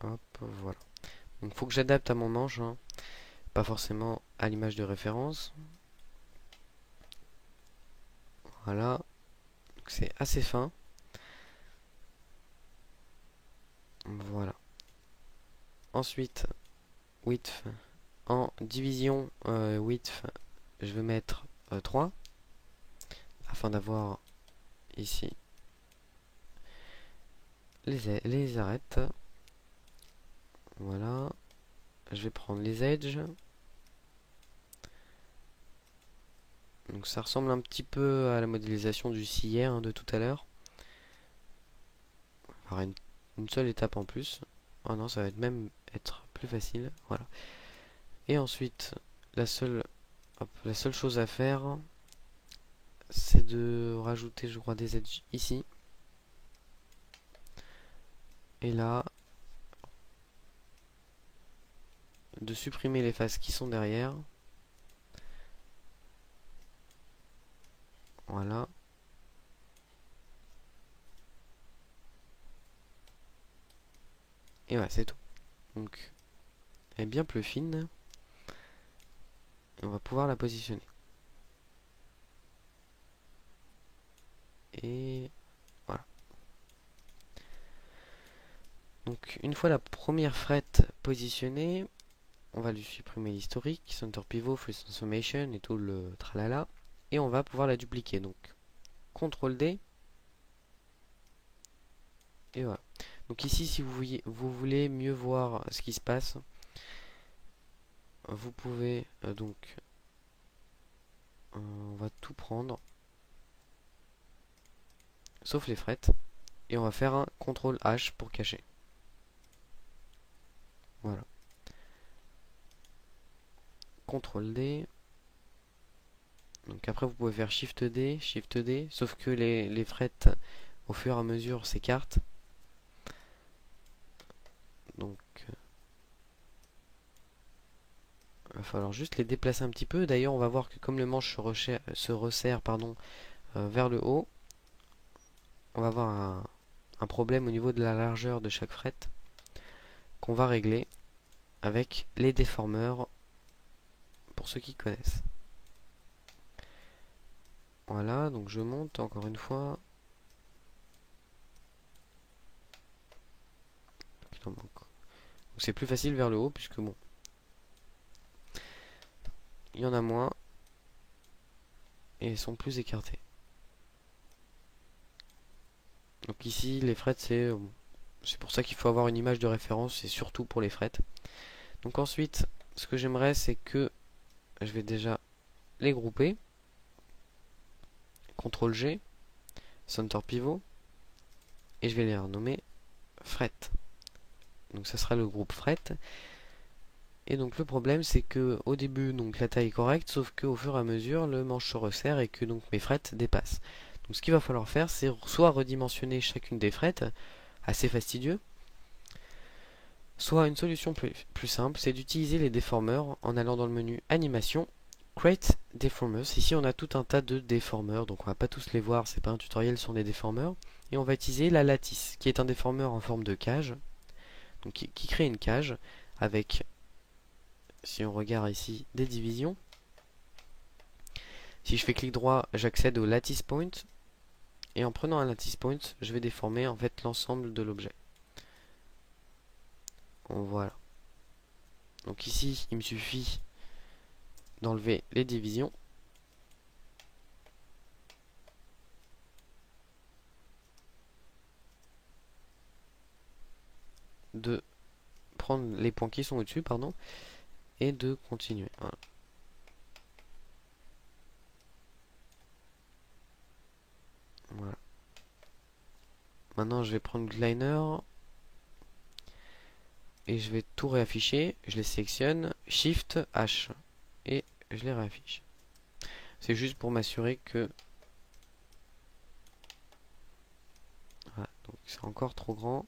Hop, voilà. Donc, il faut que j'adapte à mon manche, hein, pas forcément à l'image de référence. Voilà. C'est assez fin. Voilà. Ensuite, width. En division width, je vais mettre 3. Afin d'avoir ici les arêtes. Voilà. Je vais prendre les edges. Donc ça ressemble un petit peu à la modélisation du CIR de tout à l'heure. Il y aura une seule étape en plus. Oh non, ça va même être plus facile. Voilà. Et ensuite, la seule chose à faire, c'est de rajouter, je crois, des edges ici. Et là, de supprimer les faces qui sont derrière. Voilà. Et voilà, c'est tout. Donc, elle est bien plus fine. Et on va pouvoir la positionner. Et voilà. Donc, une fois la première frette positionnée, on va lui supprimer l'historique, center pivot, free transformation et tout le tralala. Et on va pouvoir la dupliquer. Donc, CTRL D. Et voilà. Donc ici, si vous voulez mieux voir ce qui se passe, vous pouvez on va tout prendre, sauf les frettes, et on va faire un CTRL H pour cacher. Voilà. CTRL D. Donc après vous pouvez faire Shift D, Shift D, sauf que les frettes au fur et à mesure s'écartent. Donc il va falloir juste les déplacer un petit peu. D'ailleurs on va voir que comme le manche se resserre vers le haut, on va avoir un problème au niveau de la largeur de chaque frette qu'on va régler avec les déformeurs pour ceux qui connaissent. Voilà, donc je monte encore une fois. Donc c'est plus facile vers le haut puisque bon, il y en a moins et elles sont plus écartées. Donc ici les frettes c'est pour ça qu'il faut avoir une image de référence et surtout pour les frettes. Donc ensuite ce que j'aimerais c'est que je vais déjà les grouper. CTRL G, center pivot et je vais les renommer fret. Donc ça sera le groupe fret. Et donc le problème c'est que au début donc la taille est correcte, sauf qu'au fur et à mesure le manche se resserre et que donc mes frettes dépassent. Donc ce qu'il va falloir faire c'est soit redimensionner chacune des frettes, assez fastidieux, soit une solution plus simple, c'est d'utiliser les déformeurs en allant dans le menu animation, create deformers. Ici on a tout un tas de déformeurs, donc on va pas tous les voir, c'est pas un tutoriel sur des déformeurs. Et on va utiliser la lattice, qui est un déformeur en forme de cage, donc qui crée une cage avec, si on regarde ici, des divisions. Si je fais clic droit, j'accède au lattice point, et en prenant un lattice point, je vais déformer en fait l'ensemble de l'objet. Voilà. Donc ici, il me suffit d'enlever les divisions. De prendre les points qui sont au-dessus, pardon, et de continuer. Voilà. Voilà. Maintenant, je vais prendre Gliner et je vais tout réafficher. Je les sélectionne, Shift H et je les réaffiche. C'est juste pour m'assurer que voilà, donc c'est encore trop grand.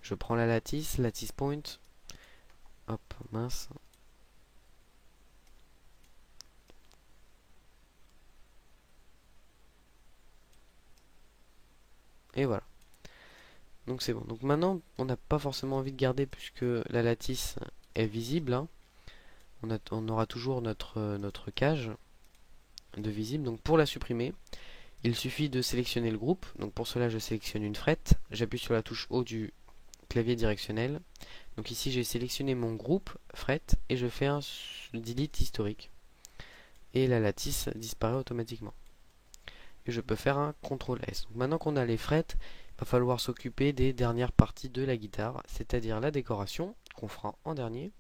Je prends la lattice point. Hop, mince. Et voilà. Donc c'est bon. Donc maintenant, on n'a pas forcément envie de garder puisque la lattice est visible. Hein. On aura toujours notre cage de visible. Donc pour la supprimer, il suffit de sélectionner le groupe. Donc pour cela, je sélectionne une frette. J'appuie sur la touche haut du clavier directionnel. Donc ici, j'ai sélectionné mon groupe fret et je fais un delete historique. Et la lattice disparaît automatiquement. Et je peux faire un CTRL S. Donc maintenant qu'on a les frettes, il va falloir s'occuper des dernières parties de la guitare, c'est-à-dire la décoration, qu'on fera en dernier.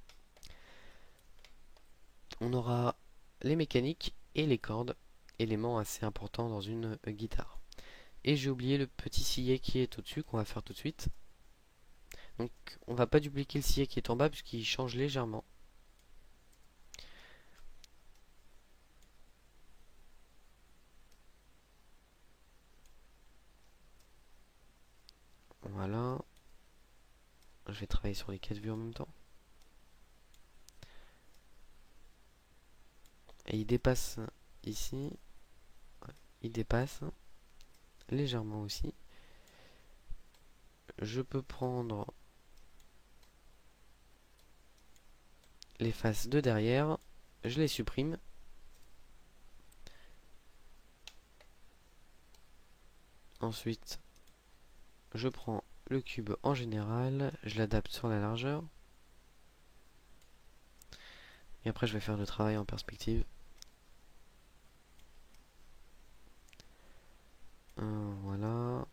On aura les mécaniques et les cordes, éléments assez importants dans une guitare. Et j'ai oublié le petit sillet qui est au-dessus, qu'on va faire tout de suite. Donc on va pas dupliquer le sillet qui est en bas puisqu'il change légèrement. Voilà. Je vais travailler sur les 4 vues en même temps. Et il dépasse ici. Il dépasse légèrement aussi. Je peux prendre les faces de derrière. Je les supprime. Ensuite, je prends le cube en général. Je l'adapte sur la largeur. Et après, je vais faire le travail en perspective. Voilà.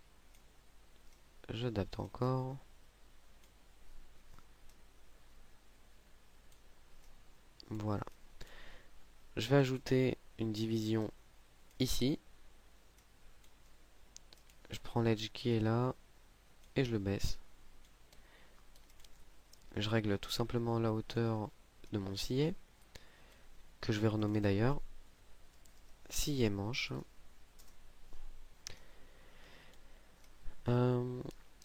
J'adapte encore. Voilà. Je vais ajouter une division ici. Je prends l'edge qui est là et je le baisse. Je règle tout simplement la hauteur de mon sillet, que je vais renommer d'ailleurs sillet manche.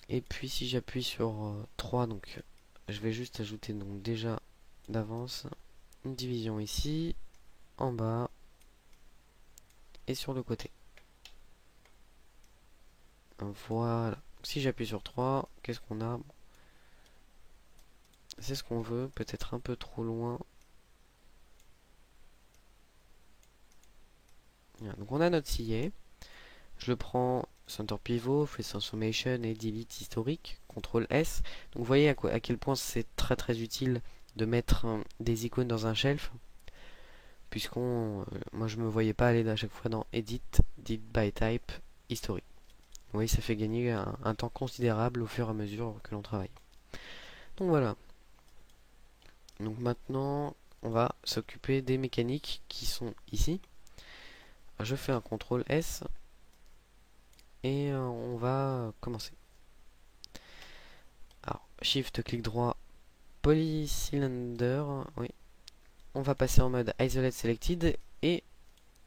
Et puis si j'appuie sur 3, donc je vais juste ajouter donc déjà d'avance une division ici, en bas et sur le côté. Voilà. Si j'appuie sur 3, qu'est-ce qu'on a? C'est ce qu'on veut, peut-être un peu trop loin. Voilà, donc on a notre sillet. Je le prends Center Pivot, Face Transformation et Delete historique, CTRL S. Donc vous voyez à quel point c'est très utile de mettre des icônes dans un shelf. Moi je me voyais pas aller à chaque fois dans Edit, Delete by Type, History. Vous voyez, ça fait gagner un temps considérable au fur et à mesure que l'on travaille. Donc voilà. Donc maintenant, on va s'occuper des mécaniques qui sont ici. Je fais un CTRL S et on va commencer. Alors, Shift, clic droit, Polycylinder, oui. On va passer en mode Isolate Selected et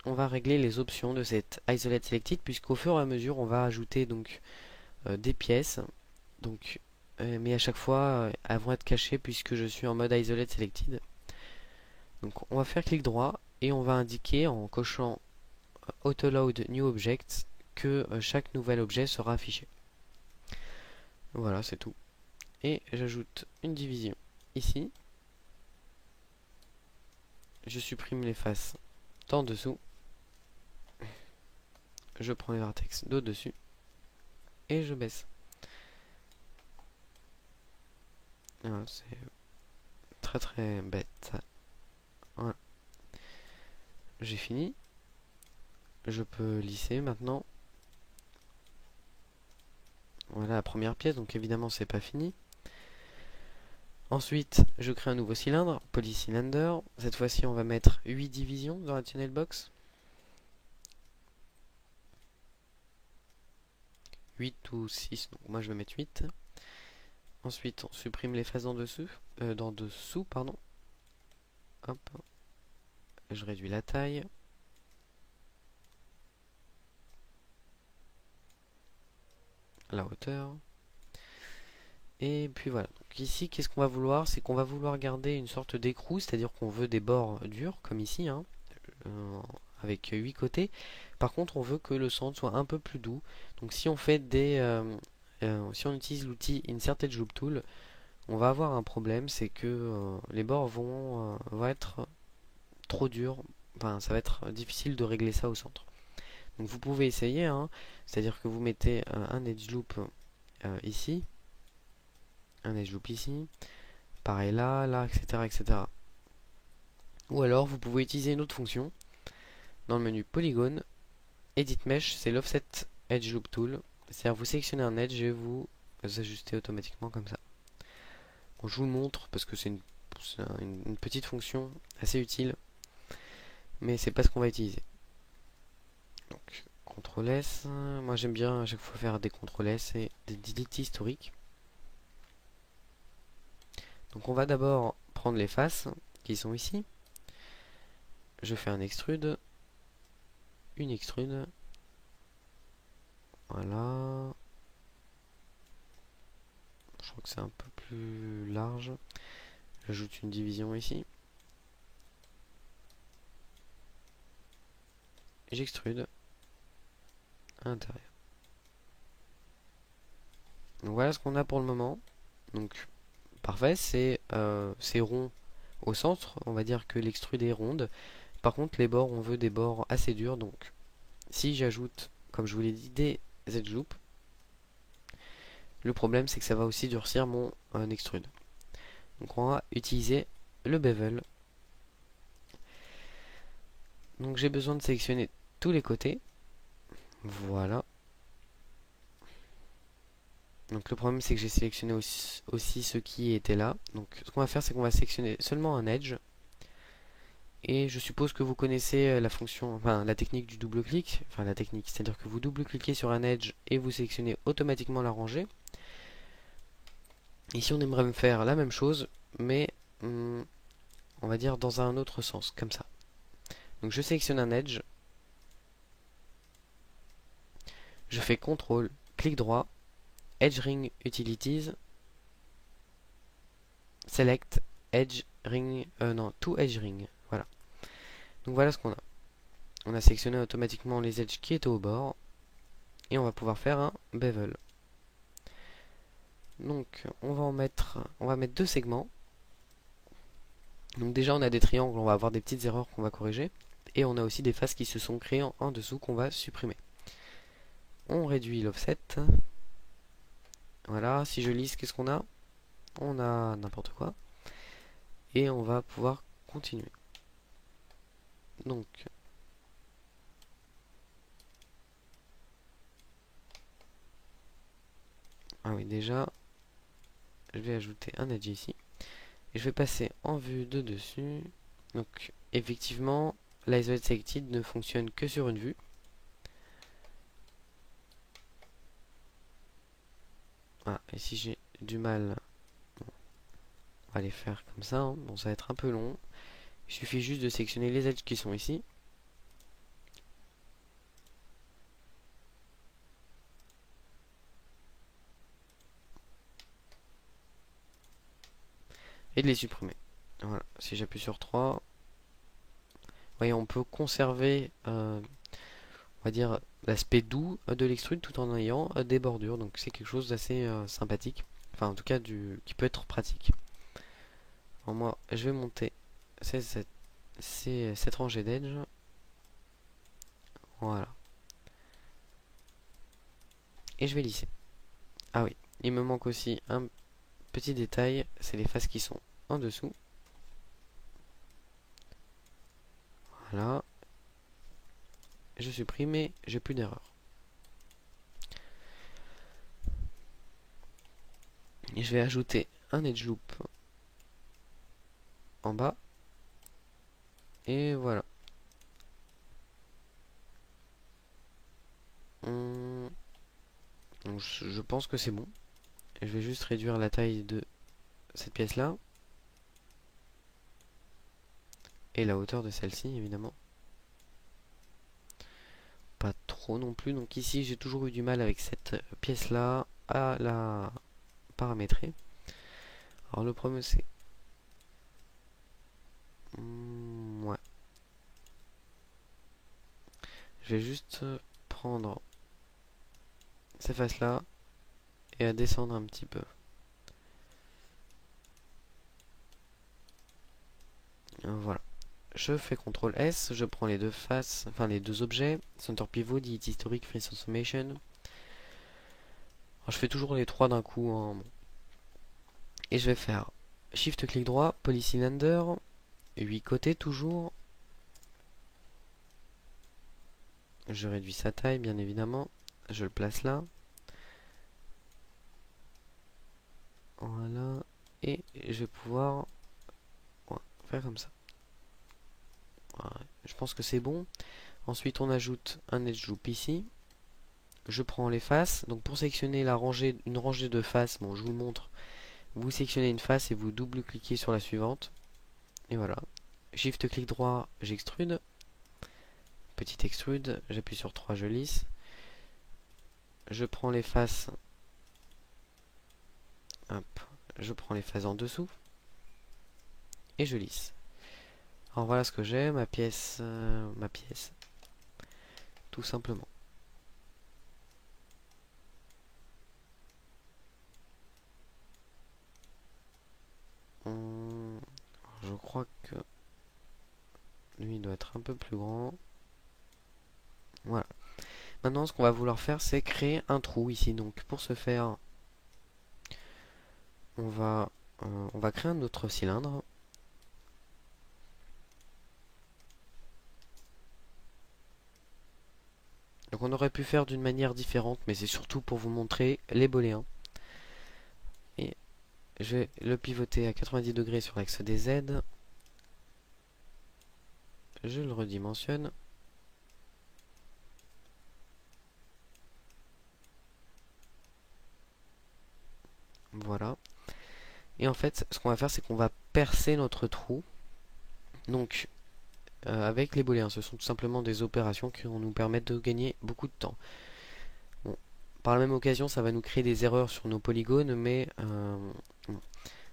on va régler les options de cette Isolate Selected puisqu'au fur et à mesure on va ajouter donc des pièces. Donc, mais à chaque fois elles vont être cachées puisque je suis en mode Isolate Selected. Donc on va faire clic droit et on va indiquer en cochant Autoload New Object que chaque nouvel objet sera affiché. Voilà, c'est tout. Et j'ajoute une division ici. Je supprime les faces d'en dessous. Je prends les vertex d'au-dessus. Et je baisse. Voilà, c'est très bête ça. Voilà. J'ai fini. Je peux lisser maintenant. Voilà la première pièce, donc évidemment c'est pas fini. Ensuite, je crée un nouveau cylindre, Polycylinder. Cette fois-ci, on va mettre 8 divisions dans la tunnel box. 8 ou 6, donc moi je vais mettre 8. Ensuite, on supprime les faces d'en dessous, pardon. Hop. Je réduis la taille. La hauteur. Et puis voilà. Donc ici, qu'est-ce qu'on va vouloir? C'est qu'on va vouloir garder une sorte d'écrou, c'est-à-dire qu'on veut des bords durs, comme ici, hein, avec 8 côtés. Par contre, on veut que le centre soit un peu plus doux. Donc si on fait si on utilise l'outil Insert Edge Loop Tool, on va avoir un problème, c'est que les bords vont être trop durs. Enfin, ça va être difficile de régler ça au centre. Donc vous pouvez essayer, hein, c'est-à-dire que vous mettez un edge loop ici, un edge loop ici, pareil là, etc. Ou alors vous pouvez utiliser une autre fonction dans le menu Polygone, Edit Mesh, c'est l'Offset Edge Loop Tool. C'est-à-dire vous sélectionnez un edge et vous ajustez automatiquement comme ça. Bon, je vous le montre parce que c'est une petite fonction assez utile. mais c'est pas ce qu'on va utiliser. Donc, CTRL S, moi j'aime bien à chaque fois faire des CTRL S et des delete historiques. Donc on va d'abord prendre les faces qui sont ici. Je fais un extrude, une extrude, voilà. Je crois que c'est un peu plus large. J'ajoute une division ici. J'extrude à l'intérieur. Donc voilà ce qu'on a pour le moment. Donc parfait, c'est rond au centre. On va dire que l'extrude est ronde. Par contre, les bords, on veut des bords assez durs. Donc si j'ajoute, comme je vous l'ai dit, des edge loops, le problème c'est que ça va aussi durcir mon extrude. Donc on va utiliser le bevel. Donc j'ai besoin de sélectionner tous les côtés. Voilà. Donc le problème c'est que j'ai sélectionné aussi ceux qui étaient là. Donc ce qu'on va faire c'est qu'on va sélectionner seulement un edge. Et je suppose que vous connaissez la fonction, enfin la technique du double clic. Enfin la technique, c'est-à-dire que vous double cliquez sur un edge et vous sélectionnez automatiquement la rangée. Ici on aimerait me faire la même chose, mais on va dire dans un autre sens, comme ça. Donc je sélectionne un edge. Je fais CTRL, clic droit, Edge Ring Utilities, Select Edge Ring, non, To Edge Ring. Voilà. Donc voilà ce qu'on a. On a sélectionné automatiquement les edges qui étaient au bord. Et on va pouvoir faire un bevel. Donc on va mettre deux segments. Donc déjà on a des triangles, on va avoir des petites erreurs qu'on va corriger. Et on a aussi des faces qui se sont créées en dessous qu'on va supprimer. On réduit l'offset. Voilà, si je lisse, qu'est-ce qu'on a? On a n'importe quoi. Et on va pouvoir continuer. Donc, ah oui, déjà, je vais ajouter un edge ici. Et je vais passer en vue de dessus. Donc, effectivement, l'Isolate Selected ne fonctionne que sur une vue. Ah, et si j'ai du mal, on va les faire comme ça. Hein. Bon, ça va être un peu long. Il suffit juste de sélectionner les edges qui sont ici. Et de les supprimer. Voilà, si j'appuie sur 3, voyez, on peut conserver, on va dire, l'aspect doux de l'extrude tout en ayant des bordures. Donc c'est quelque chose d'assez sympathique. Enfin, en tout cas, qui peut être pratique. Alors moi, je vais monter cette rangée d'edge. Voilà. Et je vais lisser. Ah oui, il me manque aussi un petit détail, c'est les faces qui sont en dessous. Voilà. Je supprime et j'ai plus d'erreur. Et je vais ajouter un edge loop en bas. Et voilà. Donc je pense que c'est bon. Je vais juste réduire la taille de cette pièce-là. Et la hauteur de celle-ci, évidemment. Pas trop non plus. Donc ici, j'ai toujours eu du mal avec cette pièce-là à la paramétrer. Alors le problème, c'est... ouais. Je vais juste prendre ces faces-là et à descendre un petit peu. Voilà. Je fais CTRL S, je prends les deux faces, enfin les deux objets, Center Pivot, Delete Historic, Free Transformation. Alors, je fais toujours les trois d'un coup. Hein. Et je vais faire Shift clic droit, Polycylinder, 8 côtés toujours. Je réduis sa taille bien évidemment. Je le place là. Voilà. Et je vais pouvoir faire comme ça. Voilà. je pense que c'est bon. Ensuite on ajoute un edge loop ici. Je prends les faces, donc pour sélectionner une rangée de faces, bon je vous le montre, vous sélectionnez une face et vous double-cliquez sur la suivante. Et voilà. Shift clic droit, j'extrude. Petit extrude, j'appuie sur 3, je lisse. Je prends les faces. Hop, je prends les faces en dessous. Et je lisse. Alors voilà ce que j'ai, ma pièce, tout simplement. Je crois que lui il doit être un peu plus grand. Voilà. Maintenant ce qu'on va vouloir faire c'est créer un trou ici. Donc pour ce faire, on va créer un autre cylindre. Donc on aurait pu faire d'une manière différente, mais c'est surtout pour vous montrer les booléens. Et je vais le pivoter à 90 degrés sur l'axe des Z. Je le redimensionne. Voilà. Et en fait, ce qu'on va faire, c'est qu'on va percer notre trou. Donc, avec les booléens, ce sont tout simplement des opérations qui vont nous permettre de gagner beaucoup de temps. Bon, par la même occasion, ça va nous créer des erreurs sur nos polygones, mais bon,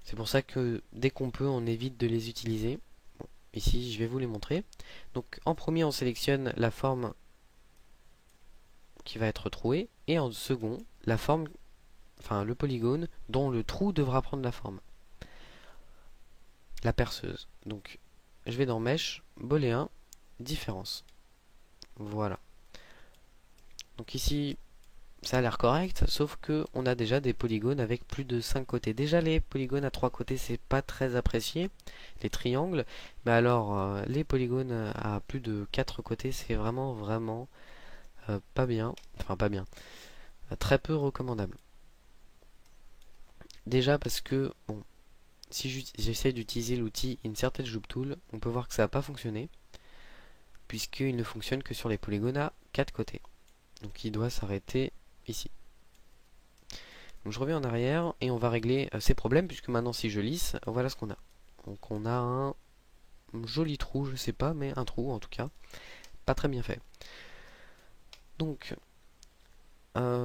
c'est pour ça que dès qu'on peut, on évite de les utiliser. Bon, ici, je vais vous les montrer. Donc, en premier, on sélectionne la forme qui va être trouée, et en second, la forme, enfin le polygone dont le trou devra prendre la forme. La perceuse. Donc, je vais dans Mesh, booléen, différence. Voilà. Donc ici, ça a l'air correct, sauf que on a déjà des polygones avec plus de 5 côtés. Déjà les polygones à 3 côtés, c'est pas très apprécié, les triangles, mais alors les polygones à plus de 4 côtés, c'est vraiment pas bien, enfin pas bien, très peu recommandable. Déjà parce que, bon, si j'essaie d'utiliser l'outil Insert Edge Loop Tool, on peut voir que ça n'a pas fonctionné, puisqu'il ne fonctionne que sur les polygones à 4 côtés. Donc il doit s'arrêter ici. Donc je reviens en arrière et on va régler ces problèmes, puisque maintenant si je lisse, voilà ce qu'on a. Donc on a un joli trou, je sais pas, mais un trou en tout cas, pas très bien fait. Donc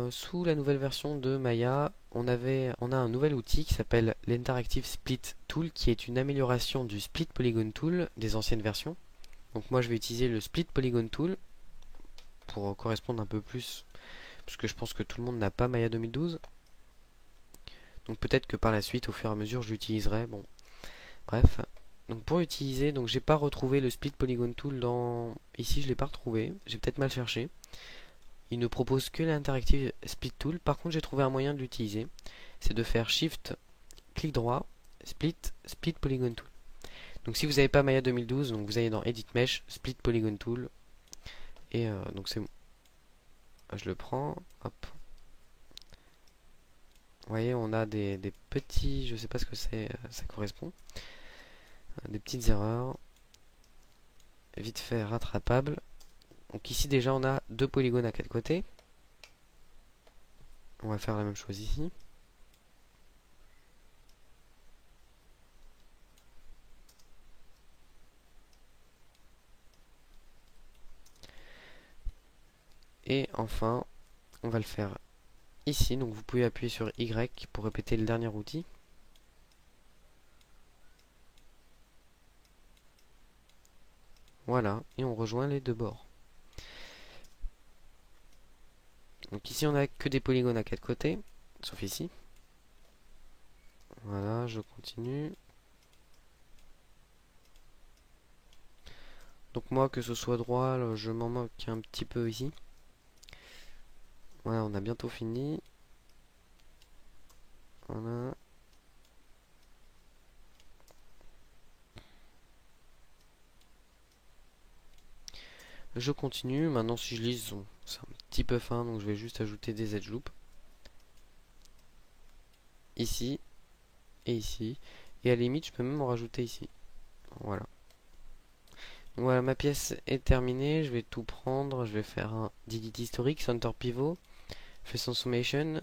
sous la nouvelle version de Maya, on a un nouvel outil qui s'appelle l'Interactive Split Tool, qui est une amélioration du Split Polygon Tool des anciennes versions. Donc moi je vais utiliser le Split Polygon Tool pour correspondre un peu plus, parce que je pense que tout le monde n'a pas Maya 2012. Donc peut-être que par la suite, au fur et à mesure, je l'utiliserai. Bon, bref. Donc pour utiliser, donc j'ai pas retrouvé le Split Polygon Tool dans... Ici, je l'ai pas retrouvé. J'ai peut-être mal cherché. Il ne propose que l'Interactive Split Tool. Par contre, j'ai trouvé un moyen de l'utiliser. C'est de faire Shift, clic droit, Split, Split Polygon Tool. Donc si vous n'avez pas Maya 2012, donc vous allez dans Edit Mesh, Split Polygon Tool. Et donc c'est bon. Je le prends, hop. Vous voyez, on a des petits, je sais pas ce que c'est, ça correspond. Des petites erreurs. Vite fait rattrapable. Donc ici déjà on a deux polygones à quatre côtés. On va faire la même chose ici. Et enfin, on va le faire ici. Donc vous pouvez appuyer sur Y pour répéter le dernier outil. Voilà, et on rejoint les deux bords. Donc ici on n'a que des polygones à quatre côtés, sauf ici. Voilà, je continue. Donc moi, que ce soit droit, là, je m'en moque un petit peu ici. Voilà, on a bientôt fini. Voilà. Je continue. Maintenant, si je lise, c'est un petit peu fin, donc je vais juste ajouter des edge loops. Ici et ici. Et à la limite, je peux même en rajouter ici. Voilà. Voilà, ma pièce est terminée. Je vais tout prendre. Je vais faire un delete historique, center pivot. Je fais transformation.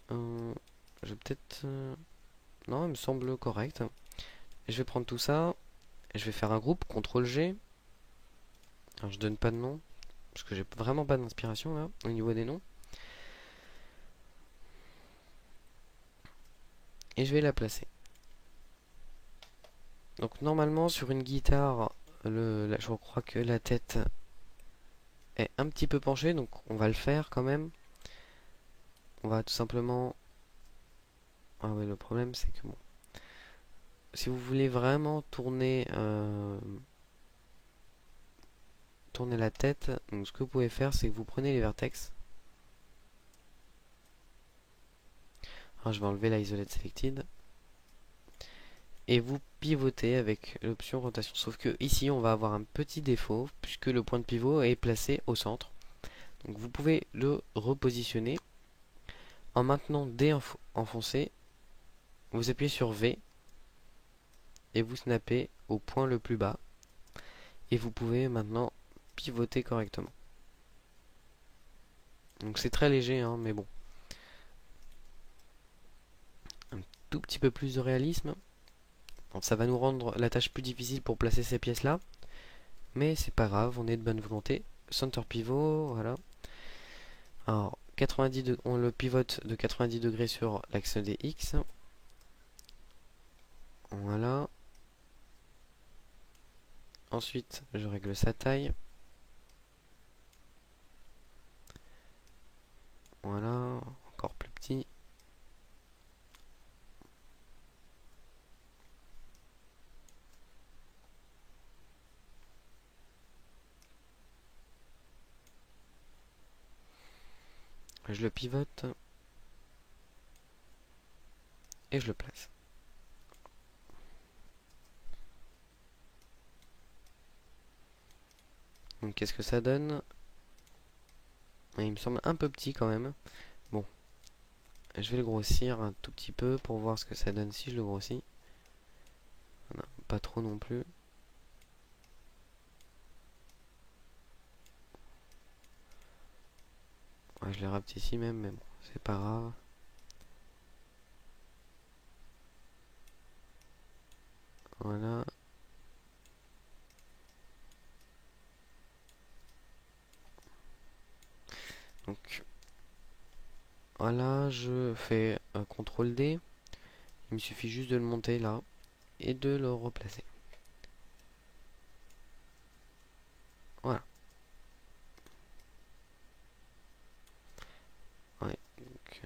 Je vais peut-être. Non, il me semble correct. Je vais prendre tout ça. Je vais faire un groupe, CTRL G. Alors, je donne pas de nom. Parce que j'ai vraiment pas d'inspiration là, au niveau des noms. Et je vais la placer. Donc, normalement, sur une guitare, là, je crois que la tête est un petit peu penchée. Donc, on va le faire quand même. On va tout simplement. Ah ouais, le problème, c'est que bon. Si vous voulez vraiment tourner la tête, donc ce que vous pouvez faire, c'est que vous prenez les vertex. Alors, je vais enlever la isolate selected. Et vous pivotez avec l'option rotation. Sauf que ici, on va avoir un petit défaut, puisque le point de pivot est placé au centre. Donc vous pouvez le repositionner en maintenant D enfoncé. Vous appuyez sur V et vous snappez au point le plus bas. Et vous pouvez maintenant pivoter correctement. Donc c'est très léger, hein, mais bon. Un tout petit peu plus de réalisme. Donc ça va nous rendre la tâche plus difficile pour placer ces pièces-là. Mais c'est pas grave, on est de bonne volonté. Center pivot, voilà. Alors, 90 on le pivote de 90 degrés sur l'axe des X. Voilà. Ensuite, je règle sa taille. Voilà, encore plus petit. Je le pivote. Et je le place. Donc qu'est-ce que ça donne? Il me semble un peu petit quand même. Bon, je vais le grossir un tout petit peu pour voir ce que ça donne si je le grossis. Voilà, pas trop non plus. Ouais, je l'ai rapetissi même, mais bon, c'est pas grave. Voilà. Donc voilà, je fais un CTRL D. Il me suffit juste de le monter là et de le replacer. Voilà. Ouais, donc,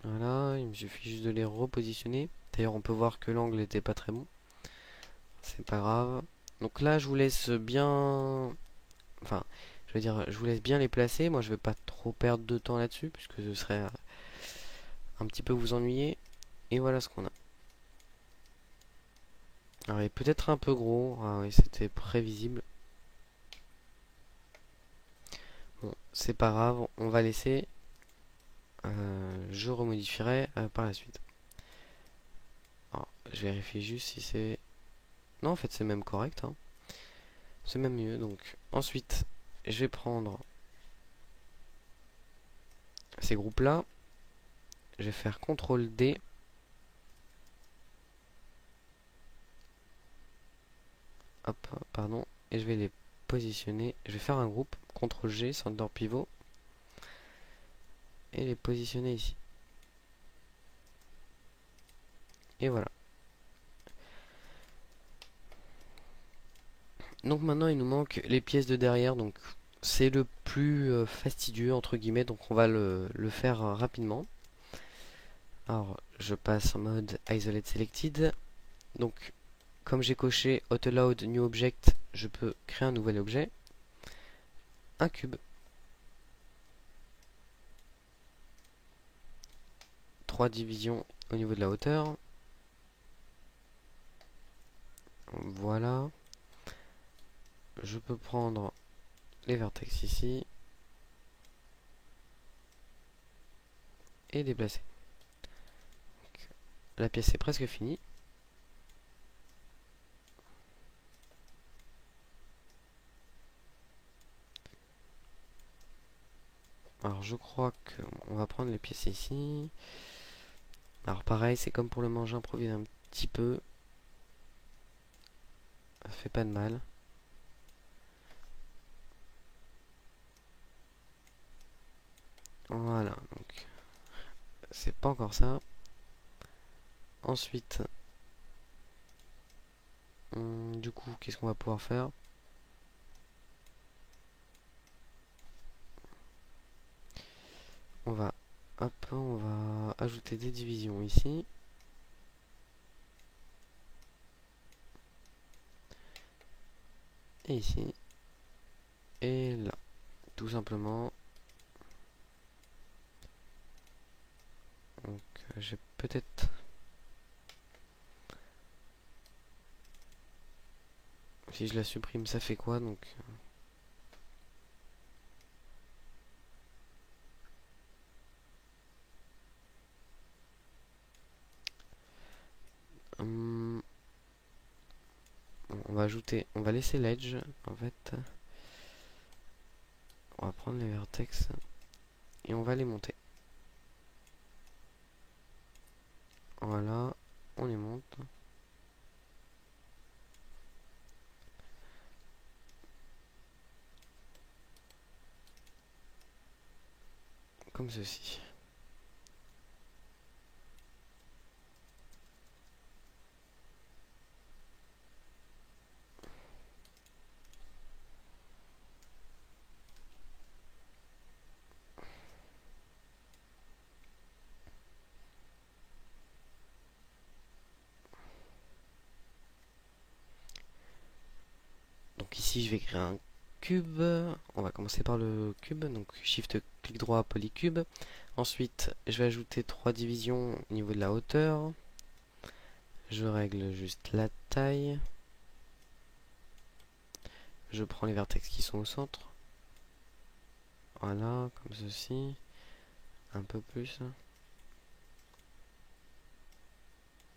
voilà, il me suffit juste de les repositionner. D'ailleurs, on peut voir que l'angle n'était pas très bon. C'est pas grave. Donc là, je vous laisse bien. Enfin, je veux dire, je vous laisse bien les placer. Moi, je vais pas trop perdre de temps là-dessus, puisque ce serait un petit peu vous ennuyer. Et voilà ce qu'on a. Alors, il est peut-être un peu gros. Ah oui, c'était prévisible. Bon, c'est pas grave, on va laisser. Je remodifierai par la suite. Alors, je vérifie juste si c'est. Non, en fait, c'est même correct, hein. C'est même mieux. Donc, ensuite, je vais prendre ces groupes-là. Je vais faire CTRL D. Hop, pardon. Et je vais les positionner. Je vais faire un groupe. CTRL G, center pivot. Et les positionner ici. Et voilà. Donc maintenant, il nous manque les pièces de derrière. Donc, c'est le plus fastidieux, entre guillemets. Donc, on va le faire rapidement. Alors, je passe en mode Isolate Selected. Donc, comme j'ai coché AutoLoad New Object, je peux créer un nouvel objet. Un cube. 3 divisions au niveau de la hauteur. Voilà. Je peux prendre les vertex ici. Et déplacer. Donc, la pièce est presque finie. Alors je crois qu'on va prendre les pièces ici. Alors pareil, c'est comme pour le manger, improvise un petit peu. Ça fait pas de mal. Voilà, donc c'est pas encore ça. Ensuite, du coup, qu'est-ce qu'on va pouvoir faire? On va ajouter des divisions ici. Et ici. Et là. Tout simplement. Donc, j'ai peut-être... Si je la supprime, ça fait quoi? Donc, hum, on va ajouter... On va laisser l'edge, en fait. On va prendre les vertex. Et on va les monter. Voilà. On les monte. Comme ceci. Donc ici, je vais créer un cube. On va commencer par le cube. Donc Shift clic droit polycube. Ensuite, je vais ajouter 3 divisions au niveau de la hauteur. Je règle juste la taille. Je prends les vertex qui sont au centre. Voilà, comme ceci. Un peu plus.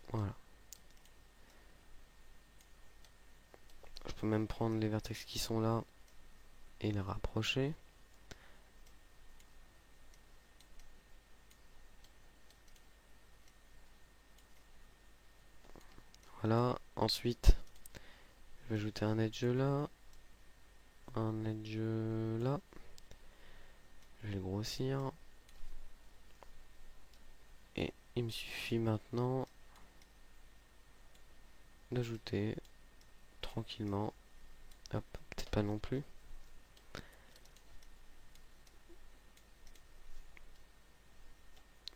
Voilà. Je peux même prendre les vertex qui sont là et les rapprocher. Voilà. Ensuite, je vais ajouter un edge là. Un edge là. Je vais le grossir. Et il me suffit maintenant d'ajouter tranquillement. Hop, peut-être pas non plus.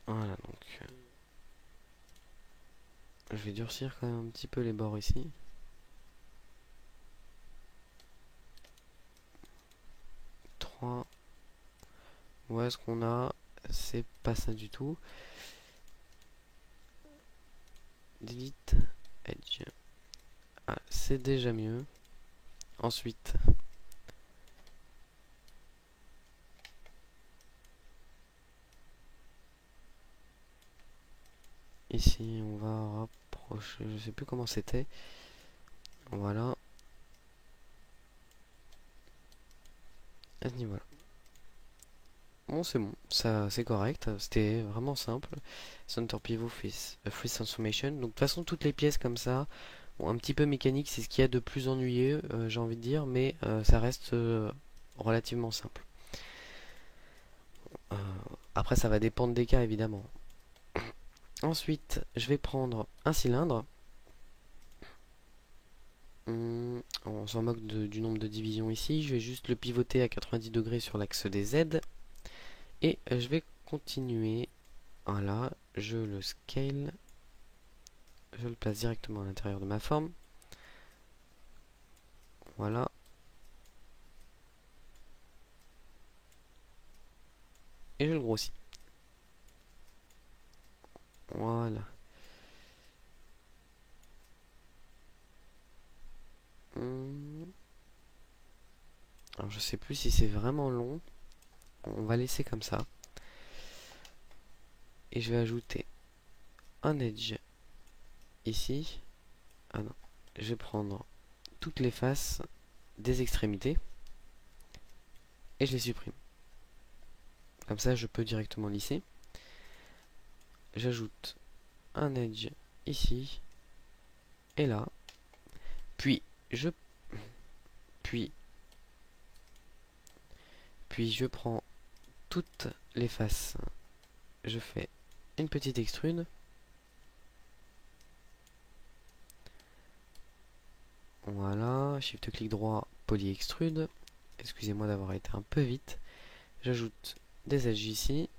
Voilà, donc je vais durcir quand même un petit peu les bords ici. Ouais, ce qu'on a, c'est pas ça du tout. Delete Edge. Ah, c'est déjà mieux. Ensuite, ici, on va rapprocher. Je sais plus comment c'était. Voilà. À ce niveau-là. Bon, c'est bon. Ça, c'est correct. C'était vraiment simple. Center Pivot Free Transformation. Donc, de toute façon, toutes les pièces comme ça, bon, un petit peu mécanique, c'est ce qu'il y a de plus ennuyeux, j'ai envie de dire, mais ça reste relativement simple. Euh, Après, ça va dépendre des cas, évidemment. Ensuite, je vais prendre un cylindre. On s'en moque du nombre de divisions ici. Je vais juste le pivoter à 90 degrés sur l'axe des Z. Et je vais continuer. Voilà, je le scale. Je le place directement à l'intérieur de ma forme. Voilà. Et je le grossis. Voilà. Alors je sais plus si c'est vraiment long. On va laisser comme ça. Et je vais ajouter un edge ici. Ah non. Je vais prendre toutes les faces des extrémités. Et je les supprime. Comme ça, je peux directement lisser. J'ajoute un edge ici et là. Puis je puis je prends toutes les faces. Je fais une petite extrude. Voilà, shift clic droit, poly extrude. Excusez-moi d'avoir été un peu vite. J'ajoute des edges ici,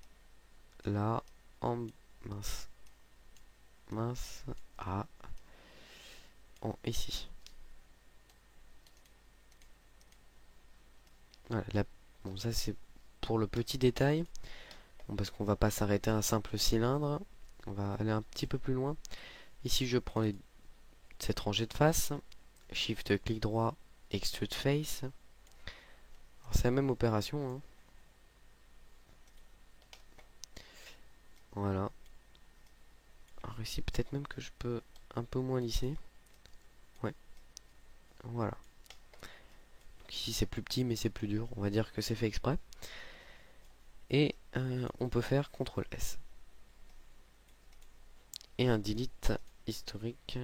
là, en mince, ici. Voilà, bon, ça c'est pour le petit détail. Bon, parce qu'on va pas s'arrêter à un simple cylindre. On va aller un petit peu plus loin. Ici, je prends cette rangée de face. Shift clic droit, extrude face. C'est la même opération, hein. Voilà. Alors ici, peut-être même que je peux un peu moins lisser. Ouais. Voilà. Donc ici, c'est plus petit, mais c'est plus dur. On va dire que c'est fait exprès. Et on peut faire CTRL S. Et un delete historique.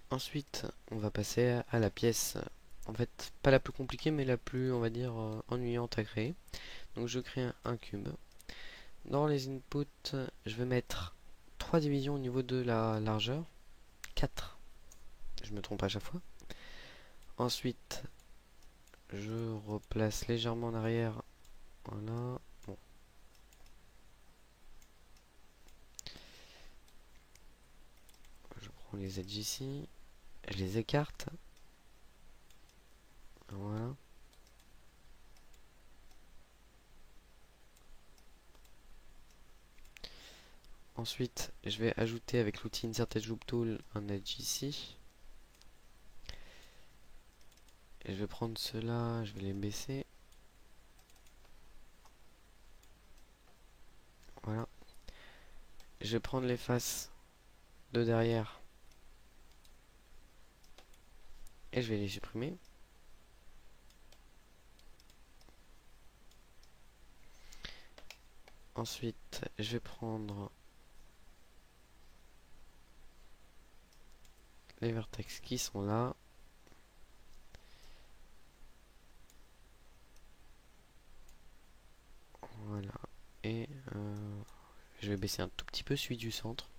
Ensuite, on va passer à la pièce, en fait, pas la plus compliquée, mais la plus, on va dire, ennuyante à créer. Donc je crée un cube. Dans les inputs, je vais mettre 3 divisions au niveau de la largeur. 4. Je me trompe à chaque fois. Ensuite, je replace légèrement en arrière. Voilà. Bon. Je prends les edges ici. Je les écarte. Voilà. Ensuite, je vais ajouter avec l'outil Insert Edge Loop Tool un edge ici. Et je vais prendre ceux-là, je vais les baisser. Voilà. Je vais prendre les faces de derrière et je vais les supprimer. Ensuite, je vais prendre les vertex qui sont là. Voilà. Et je vais baisser un tout petit peu celui du centre.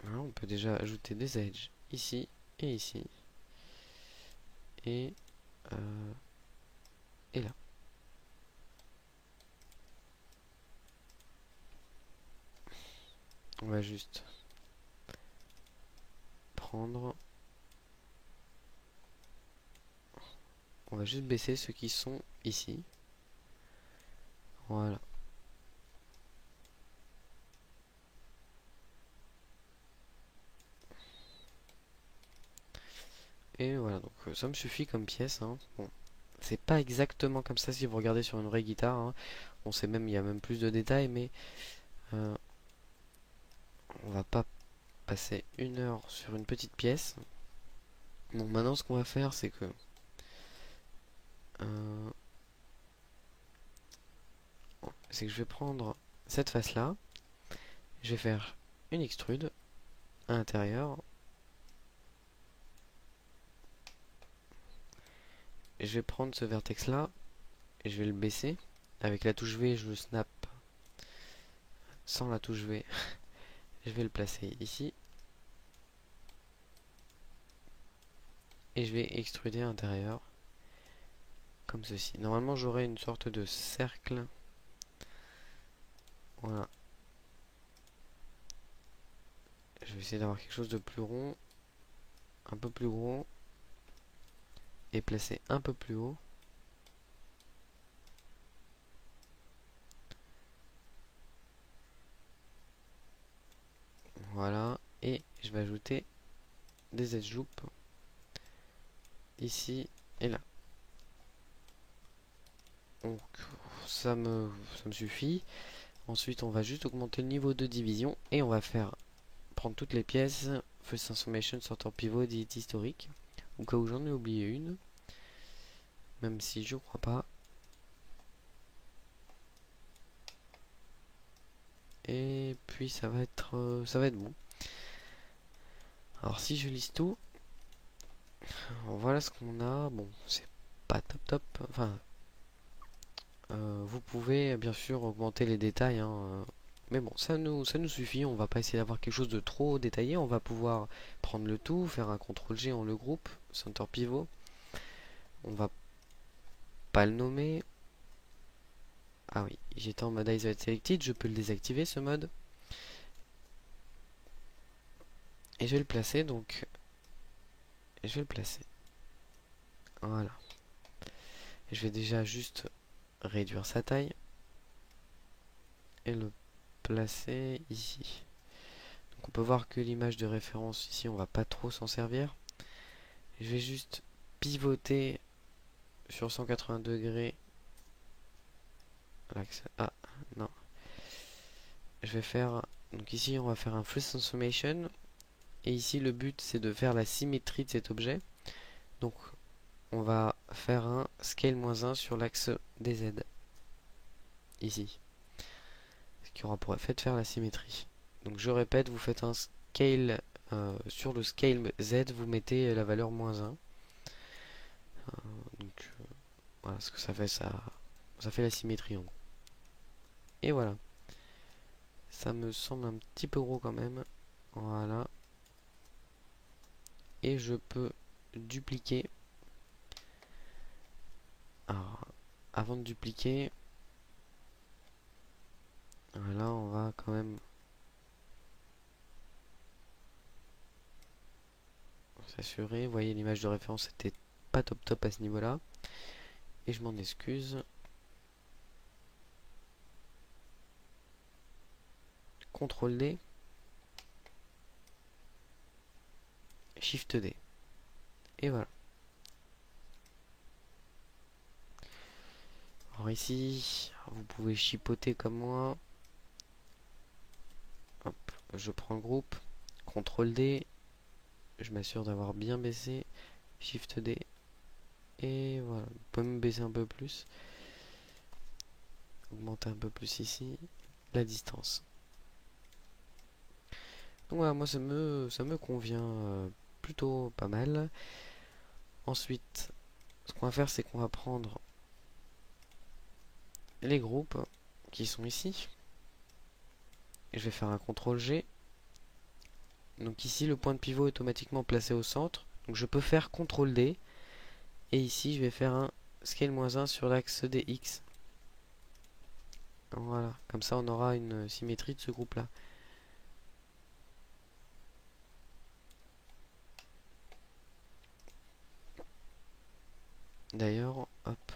Voilà, on peut déjà ajouter des edges ici et ici. Et là. On va juste prendre. On va juste baisser ceux qui sont ici. Voilà. Et voilà, donc ça me suffit comme pièce, hein. Bon, c'est pas exactement comme ça si vous regardez sur une vraie guitare, hein. On sait même, il y a même plus de détails, mais on va pas passer 1 heure sur une petite pièce. Donc maintenant, ce qu'on va faire, c'est que je vais prendre cette face là, je vais faire une extrude à l'intérieur, et je vais prendre ce vertex là et je vais le baisser avec la touche V. Je le snap sans la touche V. Je vais le placer ici et je vais extruder à l'intérieur comme ceci. Normalement, j'aurai une sorte de cercle. Voilà. Je vais essayer d'avoir quelque chose de plus rond, un peu plus gros, et placer un peu plus haut. Voilà. Et je vais ajouter des edge loops ici et là. Donc ça me suffit. Ensuite on va juste augmenter le niveau de division et on va prendre toutes les pièces, first transformation, sorteur pivot, delete historique, au cas où j'en ai oublié une, même si je crois pas. Et puis ça va être bon. Alors si je liste tout, voilà ce qu'on a. Bon, c'est pas top top. Enfin, vous pouvez bien sûr augmenter les détails, hein, mais bon, ça nous suffit. On va pas essayer d'avoir quelque chose de trop détaillé. On va pouvoir prendre le tout, faire un CTRL G, on le groupe, center pivot. On va pas le nommer. Ah oui, j'étais en mode Isolate Selected, je peux le désactiver ce mode. Et je vais le placer donc. Et je vais le placer. Voilà. Je vais déjà juste réduire sa taille. Et le placer ici. Donc on peut voir que l'image de référence ici, on va pas trop s'en servir. Je vais juste pivoter sur 180 degrés. Ah, non. Je vais faire. Donc ici, on va faire un First Transformation. Et ici, le but, c'est de faire la symétrie de cet objet. Donc, on va faire un Scale -1 sur l'axe des Z. Ici. Ce qui aura pour effet de faire la symétrie. Donc, je répète, vous faites un Scale. Sur le Scale Z, vous mettez la valeur -1. Donc, voilà ce que ça fait. Ça fait la symétrie en gros. Et voilà. Ça me semble un petit peu gros quand même. Voilà. Et je peux dupliquer. Alors, avant de dupliquer, là on va quand même s'assurer. Vous voyez, l'image de référence était pas top top à ce niveau-là. Et je m'en excuse. CTRL D. Shift D. Et voilà. Alors ici, vous pouvez chipoter comme moi. Hop, je prends le groupe. CTRL D. Je m'assure d'avoir bien baissé. Shift D. Et voilà. Vous pouvez me baisser un peu plus. Augmenter un peu plus ici. La distance. Donc voilà, moi ça me convient plutôt pas mal. Ensuite, ce qu'on va faire, c'est qu'on va prendre les groupes qui sont ici. Et je vais faire un CTRL G. Donc ici, le point de pivot est automatiquement placé au centre. Donc je peux faire CTRL D. Et ici, je vais faire un Scale -1 sur l'axe des X. Voilà, comme ça on aura une symétrie de ce groupe-là. D'ailleurs, hop,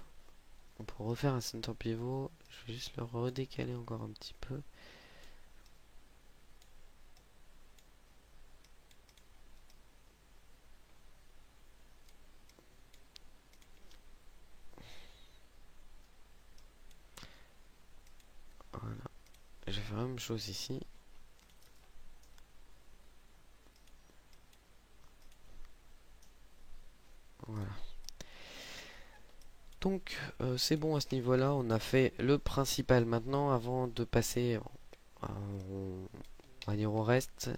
on peut refaire un center pivot. Je vais juste le redécaler encore un petit peu. Voilà. Je vais faire la même chose ici. Voilà. Donc c'est bon à ce niveau-là, on a fait le principal. Maintenant, avant de passer on va dire au reste,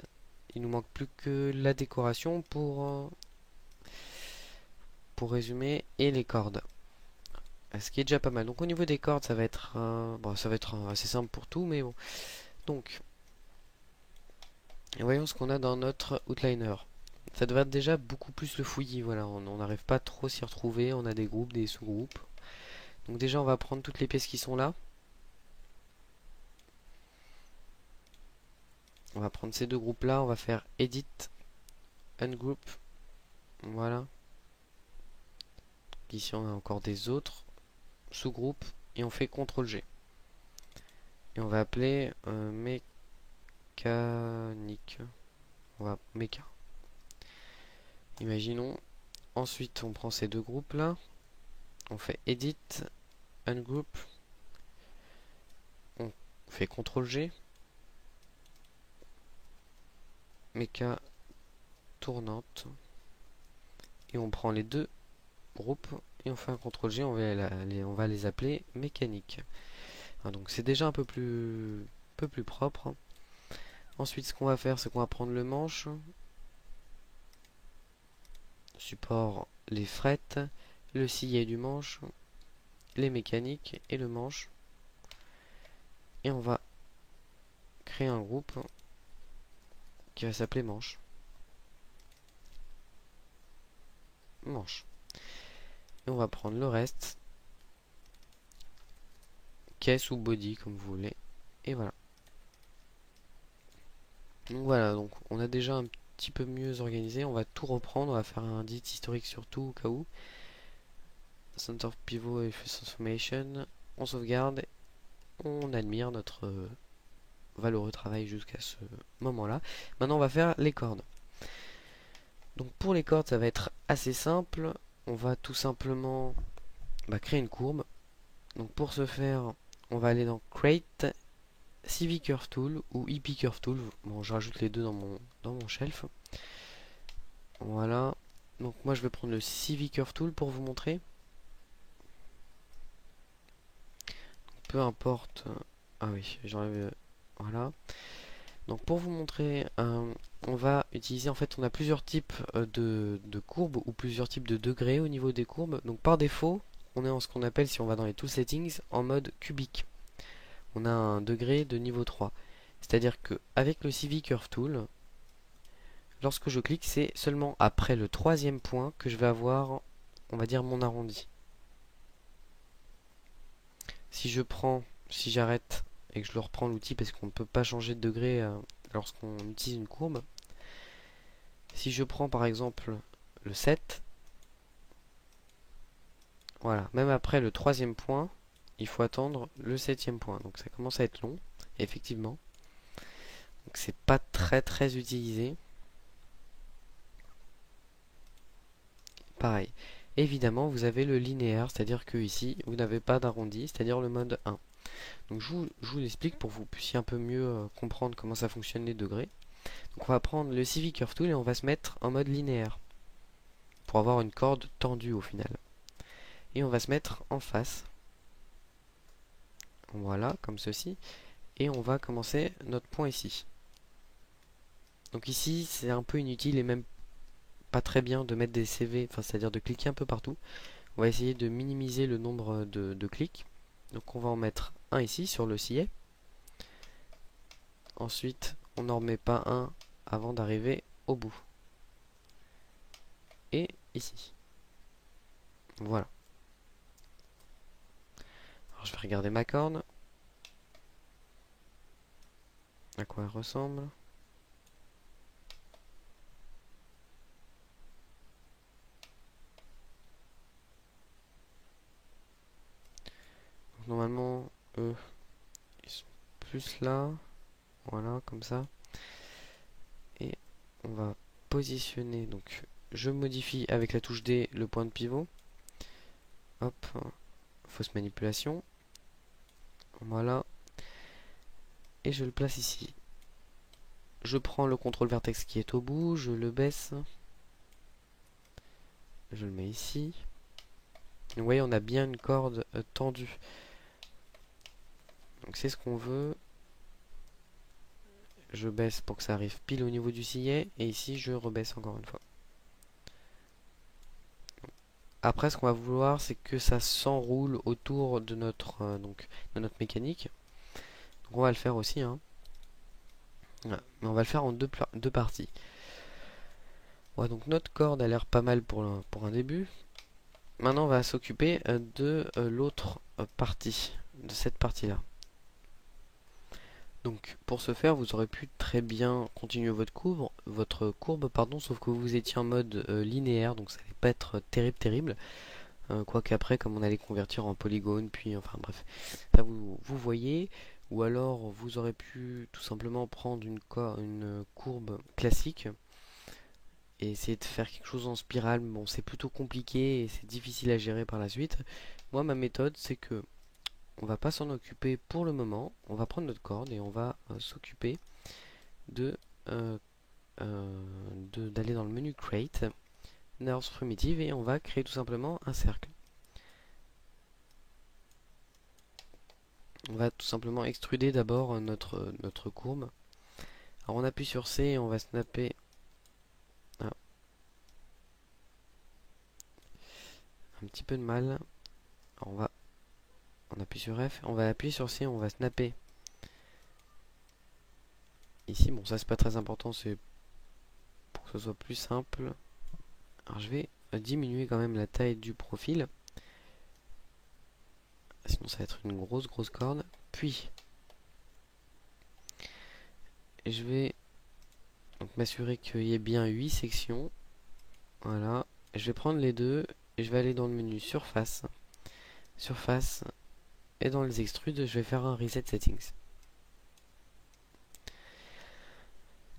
il nous manque plus que la décoration pour résumer et les cordes. Ce qui est déjà pas mal. Donc au niveau des cordes, ça va être bon, ça va être assez simple pour tout, mais bon. Donc voyons ce qu'on a dans notre outliner. Ça devrait être déjà beaucoup plus le fouillis. Voilà, on n'arrive pas trop s'y retrouver. On a des groupes, des sous-groupes. Donc déjà, on va prendre toutes les pièces qui sont là. On va prendre ces deux groupes là, on va faire Edit, Ungroup. Voilà. Ici on a encore des autres sous-groupes et on fait CTRL G. Et on va appeler mécanique. On va méca. Imaginons. Ensuite on prend ces deux groupes là. On fait Edit, Ungroup. On On fait CTRL G, méca tournante, et on prend les deux groupes et on fait un CTRL G, on va les appeler mécaniques. Donc c'est déjà un peu plus propre. Ensuite, ce qu'on va faire, c'est qu'on va prendre le manche, support les frettes, le sillet du manche, les mécaniques et le manche. Et on va créer un groupe qui va s'appeler manche. Manche. Et on va prendre le reste, caisse ou body comme vous voulez. Et voilà. Donc voilà, donc on a déjà un petit peu mieux organisé. On va tout reprendre, on va faire un dit historique sur tout au cas où. Center pivot et transformation. On sauvegarde, on admire notre valeureux travail jusqu'à ce moment-là. Maintenant on va faire les cordes. Donc pour les cordes ça va être assez simple. On va tout simplement créer une courbe. Donc pour ce faire, on va aller dans Create, CV Curve Tool ou EP Curve Tool. Bon, je rajoute les deux dans mon shelf. Voilà. Donc moi je vais prendre le CV Curve Tool pour vous montrer. Peu importe. Ah oui, j'enlève. Voilà. Donc pour vous montrer, on va utiliser, en fait on a plusieurs types de courbes ou plusieurs types de degrés au niveau des courbes. Donc par défaut, on est en ce qu'on appelle, si on va dans les Tool Settings, en mode cubique. On a un degré de niveau 3. C'est-à-dire que avec le CV Curve Tool, lorsque je clique, c'est seulement après le troisième point que je vais avoir, on va dire, mon arrondi. Si j'arrête et que je le reprends l'outil parce qu'on ne peut pas changer de degré lorsqu'on utilise une courbe. Si je prends par exemple le 7, voilà, même après le troisième point, il faut attendre le septième point. Donc ça commence à être long, effectivement. Donc c'est pas très utilisé. Pareil. Évidemment, vous avez le linéaire, c'est-à-dire que ici, vous n'avez pas d'arrondi, c'est-à-dire le mode 1. Donc je vous l'explique pour que vous puissiez un peu mieux comprendre comment ça fonctionne les degrés. Donc on va prendre le CV Curve Tool et on va se mettre en mode linéaire pour avoir une corde tendue au final. Et on va se mettre en face. Voilà, comme ceci. Et on va commencer notre point ici. Donc ici, c'est un peu inutile et même pas très bien de mettre des CV, enfin c'est-à-dire de cliquer un peu partout. On va essayer de minimiser le nombre de clics. Donc on va en mettre un ici sur le sillet. Ensuite, on n'en remet pas un avant d'arriver au bout. Et ici. Voilà. Alors je vais regarder ma corde. À quoi elle ressemble. Donc, normalement, eux, ils sont plus là. Voilà, comme ça. Et on va positionner. Donc, je modifie avec la touche D le point de pivot. Hop, fausse manipulation. Voilà. Et je le place ici. Je prends le contrôle vertex qui est au bout, je le baisse. Je le mets ici. Vous voyez, on a bien une corde tendue. Donc c'est ce qu'on veut. Je baisse pour que ça arrive pile au niveau du sillet. Et ici, je rebaisse encore une fois. Après, ce qu'on va vouloir, c'est que ça s'enroule autour de notre mécanique. Donc on va le faire aussi. Hein. Voilà. Mais on va le faire en deux parties. Ouais, donc notre corde a l'air pas mal pour un début. Maintenant, on va s'occuper de l'autre partie, de cette partie-là. Donc, pour ce faire, vous aurez pu très bien continuer votre courbe, sauf que vous étiez en mode linéaire, donc ça n'allait pas être terrible. Quoique après, comme on allait convertir en polygone, puis enfin bref, ça vous voyez. Ou alors, vous aurez pu tout simplement prendre une courbe classique et essayer de faire quelque chose en spirale. Bon, c'est plutôt compliqué et c'est difficile à gérer par la suite. Moi, ma méthode, c'est que on va pas s'en occuper pour le moment. On va prendre notre corde et on va s'occuper de d'aller dans le menu Create, Nerves Primitive, et on va créer tout simplement un cercle. On va tout simplement extruder d'abord notre courbe. Alors on appuie sur C et on va snapper. Ah, un petit peu de mal. Alors on appuie sur F, on va appuyer sur C, on va snapper. Ici, bon ça c'est pas très important, c'est pour que ce soit plus simple. Alors je vais diminuer quand même la taille du profil. Sinon ça va être une grosse corde. Puis je vais m'assurer qu'il y ait bien 8 sections. Voilà. Je vais prendre les deux et je vais aller dans le menu surface. Surface. Et dans les extrudes, je vais faire un reset settings.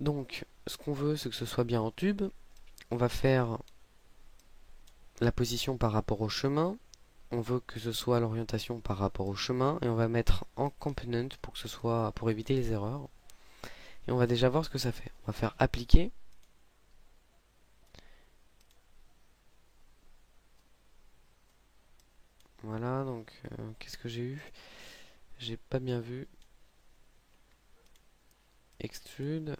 Donc, ce qu'on veut, c'est que ce soit bien en tube. On va faire la position par rapport au chemin. On veut que ce soit l'orientation par rapport au chemin. Et on va mettre en component pour que ce soit, pour éviter les erreurs. Et on va déjà voir ce que ça fait. On va faire appliquer. Voilà, donc qu'est-ce que j'ai eu? J'ai pas bien vu. Extrude.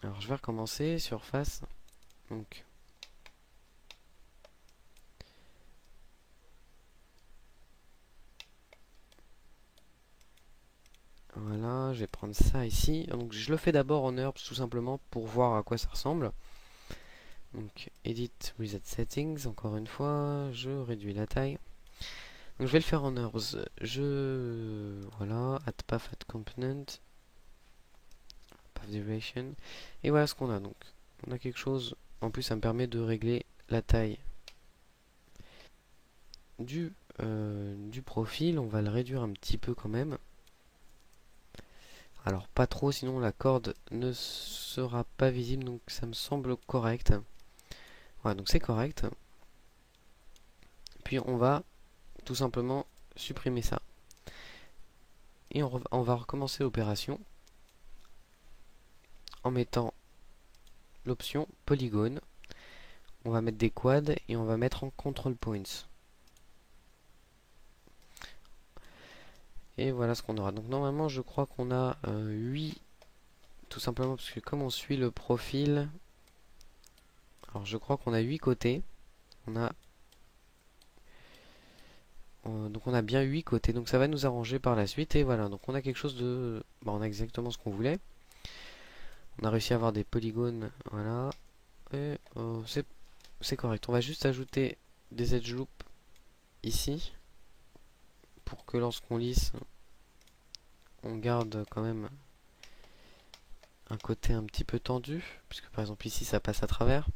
Alors je vais recommencer, surface. Donc voilà, je vais prendre ça ici. Donc je le fais d'abord en herbs tout simplement pour voir à quoi ça ressemble. Donc edit reset settings, encore une fois, je réduis la taille. Donc je vais le faire en herbs. Voilà, add path add component, path duration. Et voilà ce qu'on a donc. On a quelque chose. En plus ça me permet de régler la taille du profil. On va le réduire un petit peu quand même. Alors pas trop, sinon la corde ne sera pas visible, donc ça me semble correct. Voilà, donc c'est correct. Puis on va tout simplement supprimer ça. Et on va recommencer l'opération en mettant l'option polygone. On va mettre des quads et on va mettre en control points. Et voilà ce qu'on aura. Donc normalement je crois qu'on a 8, tout simplement parce que comme on suit le profil, alors je crois qu'on a 8 côtés. On a donc on a bien 8 côtés, donc ça va nous arranger par la suite. Et voilà, donc on a quelque chose de... on a exactement ce qu'on voulait. On a réussi à avoir des polygones, voilà. Et c'est correct. On va juste ajouter des edge loops ici, pour que lorsqu'on lisse, on garde quand même un côté un petit peu tendu, puisque par exemple ici ça passe à travers.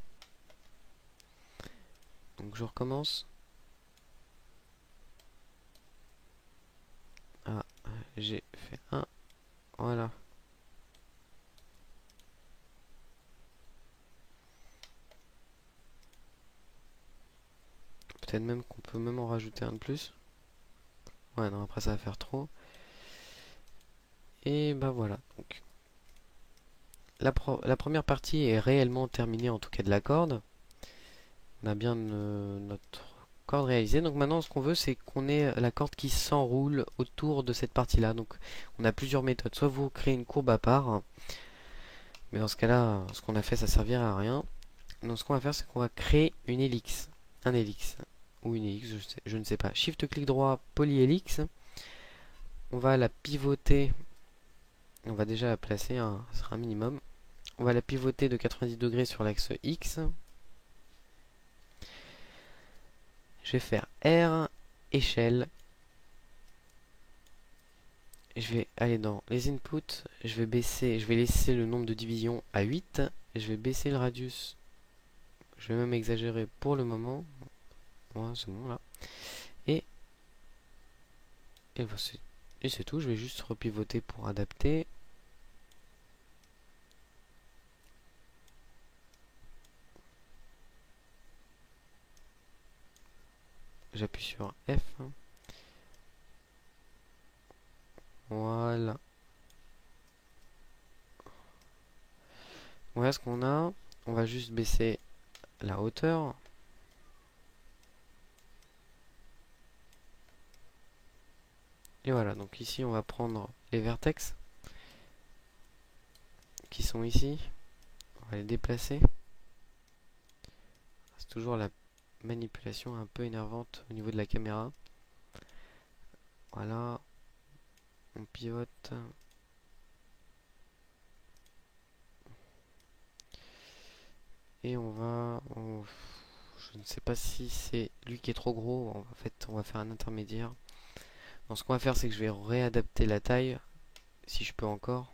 Donc je recommence. Ah, j'ai fait un. Voilà. Peut-être même qu'on peut même en rajouter un de plus. Ouais, non, après ça va faire trop. Et bah voilà. Donc, la première partie est réellement terminée, en tout cas de la corde. On a bien notre corde réalisée. Donc maintenant, ce qu'on veut, c'est qu'on ait la corde qui s'enroule autour de cette partie-là. Donc on a plusieurs méthodes. Soit vous créez une courbe à part, mais dans ce cas-là, ce qu'on a fait, ça servira à rien. Donc ce qu'on va faire, c'est qu'on va créer une hélice. Un hélice. Ou une hélice, je ne sais pas. Shift-clic droit, polyhélice. On va la pivoter. On va déjà la placer, ce sera un minimum. On va la pivoter de 90 degrés sur l'axe X. Je vais faire R, échelle. Je vais aller dans les inputs. Je vais laisser le nombre de divisions à 8. Je vais baisser le radius. Je vais même exagérer pour le moment. Ouais, c'est bon là. Et c'est tout. Je vais juste repivoter pour adapter. j'appuie sur F. Voilà. Voilà ce qu'on a. On va juste baisser la hauteur. Et voilà, donc ici on va prendre les vertex qui sont ici. On va les déplacer. C'est toujours la manipulation un peu énervante au niveau de la caméra. Voilà. On pivote. Et je ne sais pas si c'est lui qui est trop gros. En fait, on va faire un intermédiaire. Donc ce qu'on va faire, c'est que je vais réadapter la taille, si je peux encore.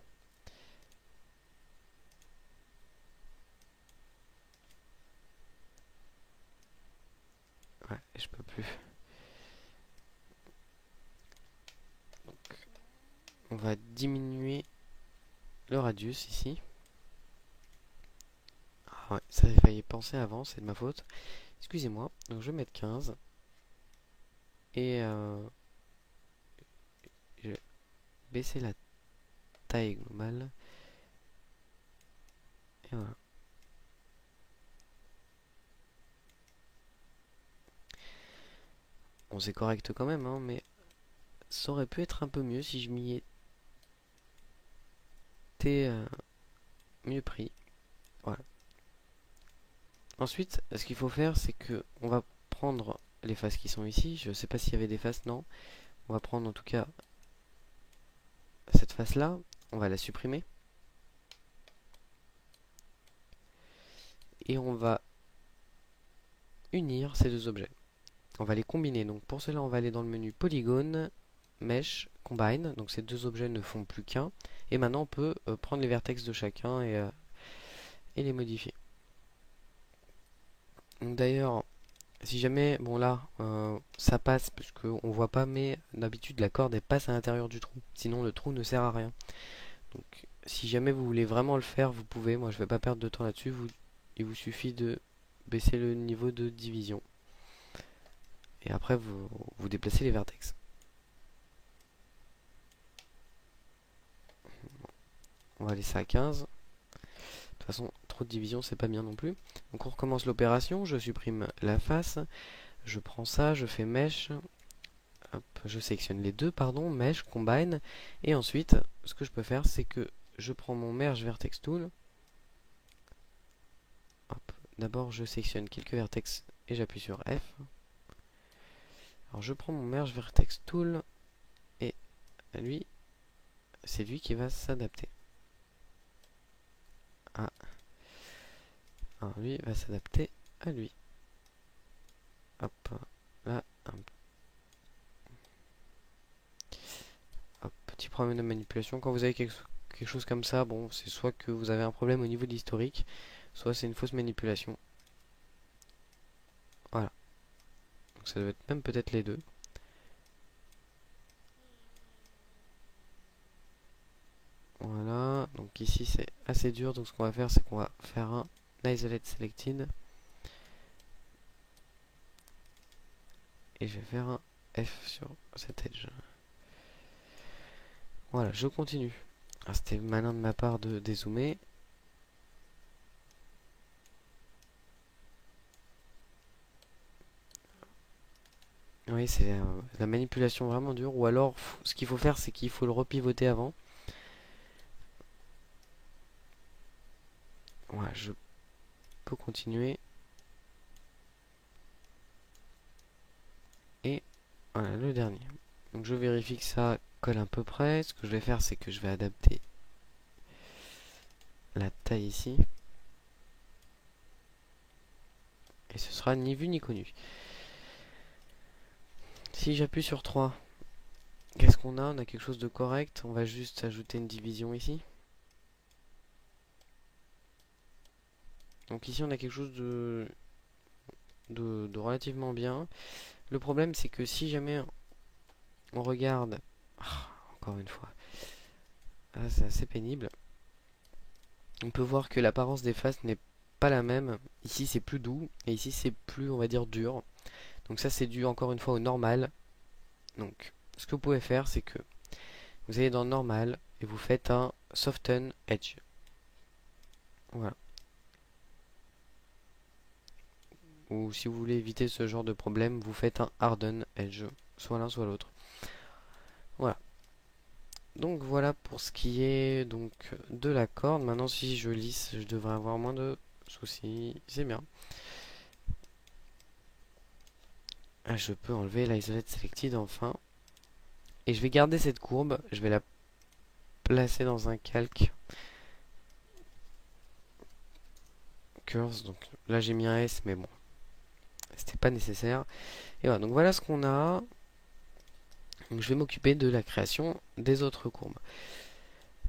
Ouais, je peux plus. Donc, on va diminuer le radius ici. Ah ouais, ça il fallait penser avant, c'est de ma faute. Excusez-moi. Donc je vais mettre 15. Et je vais baisser la taille globale. Et voilà. Bon, c'est correct quand même, hein, mais ça aurait pu être un peu mieux si je m'y étais mieux pris. Voilà. Ensuite, ce qu'il faut faire, c'est que on va prendre les faces qui sont ici. Je ne sais pas s'il y avait des faces, non. On va prendre en tout cas cette face-là. On va la supprimer. Et on va unir ces deux objets. On va les combiner. Donc pour cela, on va aller dans le menu Polygone, Mesh, Combine. Donc ces deux objets ne font plus qu'un. Et maintenant, on peut prendre les vertex de chacun et les modifier. Donc d'ailleurs, si jamais, bon là, ça passe parce qu'on voit pas, mais d'habitude la corde elle passe à l'intérieur du trou. Sinon le trou ne sert à rien. Donc si jamais vous voulez vraiment le faire, vous pouvez. Moi je vais pas perdre de temps là-dessus. Il vous suffit de baisser le niveau de division. Et après vous déplacez les vertex. On va laisser à 15. De toute façon, trop de division c'est pas bien non plus. Donc on recommence l'opération. Je supprime la face. Je prends ça, je fais mesh. Hop, je sélectionne les deux, pardon, Mesh, Combine, et ensuite, ce que je peux faire, c'est que je prends mon Merge Vertex Tool. D'abord, je sélectionne quelques vertex et j'appuie sur F. Alors, je prends mon Merge Vertex Tool et lui, c'est lui qui va s'adapter. Ah. Alors, lui va s'adapter à lui. Hop, là, hop, petit problème de manipulation. Quand vous avez quelque chose comme ça, bon, c'est soit que vous avez un problème au niveau de l'historique, soit c'est une fausse manipulation. Voilà. Donc ça doit être même peut-être les deux. Voilà. Donc ici c'est assez dur. Donc ce qu'on va faire, c'est qu'on va faire un isolate selected. Et je vais faire un F sur cet edge. Voilà, je continue. Ah, c'était malin de ma part de dézoomer. Oui, c'est la manipulation vraiment dure. Ou alors, ce qu'il faut faire, c'est qu'il faut le repivoter avant. Voilà, je peux continuer. Et voilà, le dernier. Donc je vérifie que ça colle à peu près. Ce que je vais faire, c'est que je vais adapter la taille ici. Et ce sera ni vu ni connu. Si j'appuie sur 3, qu'est-ce qu'on a? On a quelque chose de correct. On va juste ajouter une division ici. Donc ici on a quelque chose de relativement bien. Le problème c'est que si jamais on regarde... encore une fois. Ah, c'est assez pénible. On peut voir que l'apparence des faces n'est pas la même. Ici c'est plus doux et ici c'est plus, on va dire, dur. Donc ça c'est dû encore une fois au normal. Donc ce que vous pouvez faire, c'est que vous allez dans normal et vous faites un soften edge. Voilà. Ou si vous voulez éviter ce genre de problème, vous faites un harden edge, soit l'un soit l'autre. Voilà. Donc voilà pour ce qui est donc de la corde. Maintenant si je lisse, je devrais avoir moins de soucis. C'est bien. Ah, je peux enlever l'isolate selected enfin. Et je vais garder cette courbe. Je vais la placer dans un calque. Curves. Donc là j'ai mis un S mais bon. C'était pas nécessaire. Et voilà, donc voilà ce qu'on a. Donc je vais m'occuper de la création des autres courbes.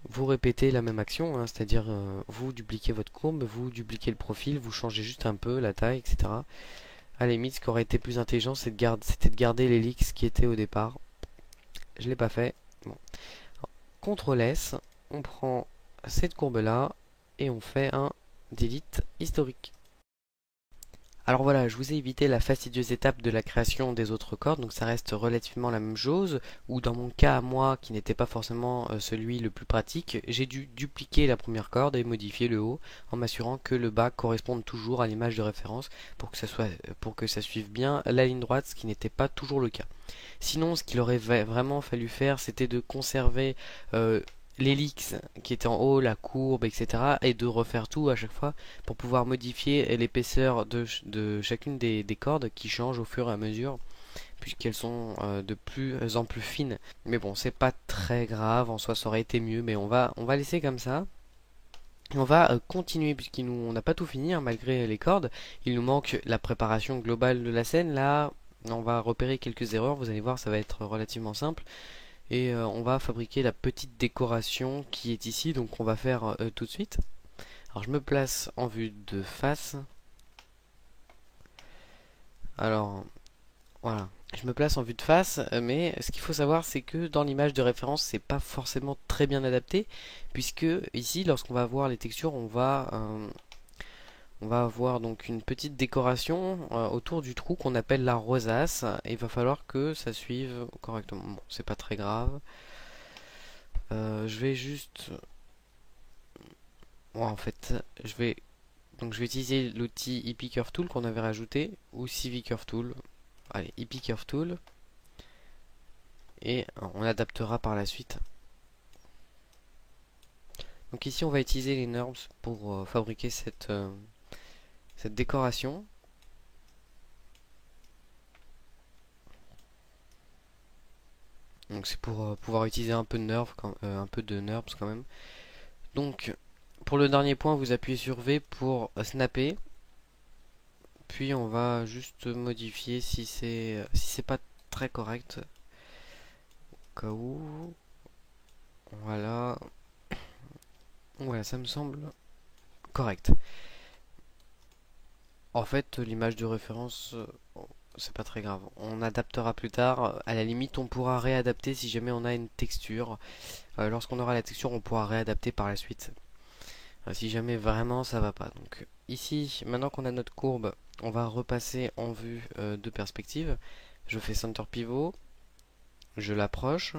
Vous répétez la même action, hein, c'est-à-dire vous dupliquez votre courbe, vous dupliquez le profil, vous changez juste un peu la taille, etc. À la limite, ce qui aurait été plus intelligent, c'était de garder l'hélice qui était au départ. Je l'ai pas fait. Bon. CTRL S, on prend cette courbe-là et on fait un delete historique. Alors voilà, je vous ai évité la fastidieuse étape de la création des autres cordes, donc ça reste relativement la même chose, ou dans mon cas à moi, qui n'était pas forcément celui le plus pratique, j'ai dû dupliquer la première corde et modifier le haut, en m'assurant que le bas corresponde toujours à l'image de référence, pour que ça suive bien la ligne droite, ce qui n'était pas toujours le cas. Sinon, ce qu'il aurait vraiment fallu faire, c'était de conserver l'hélix qui était en haut, la courbe, etc. et de refaire tout à chaque fois pour pouvoir modifier l'épaisseur de chacune des cordes qui changent au fur et à mesure puisqu'elles sont de plus en plus fines. Mais bon, c'est pas très grave, en soi ça aurait été mieux, mais on va laisser comme ça. Et on va continuer on n'a pas tout fini hein, malgré les cordes. Il nous manque la préparation globale de la scène. Là, on va repérer quelques erreurs, vous allez voir, ça va être relativement simple. Et on va fabriquer la petite décoration qui est ici, donc on va faire tout de suite. Alors je me place en vue de face. Alors voilà, je me place en vue de face, mais ce qu'il faut savoir c'est que dans l'image de référence c'est pas forcément très bien adapté, puisque ici lorsqu'on va voir les textures on va avoir donc une petite décoration autour du trou qu'on appelle la rosace, et il va falloir que ça suive correctement. Bon, c'est pas très grave. Je vais juste... Bon, en fait, je vais utiliser l'outil Epic Curve Tool qu'on avait rajouté, ou CV Curve Tool. Allez, Epic Curve Tool. Et on adaptera par la suite. Donc ici, on va utiliser les NURBS pour fabriquer cette décoration. Donc c'est pour pouvoir utiliser un peu de NURBS quand même. Donc pour le dernier point, vous appuyez sur V pour snapper. Puis on va juste modifier si c'est pas très correct. Au cas où. Voilà. Voilà, ça me semble correct. En fait, l'image de référence, c'est pas très grave. On adaptera plus tard. À la limite, on pourra réadapter si jamais on a une texture. Lorsqu'on aura la texture, on pourra réadapter par la suite. Si jamais vraiment ça va pas. Donc ici, maintenant qu'on a notre courbe, on va repasser en vue de perspective. Je fais center pivot. Je l'approche.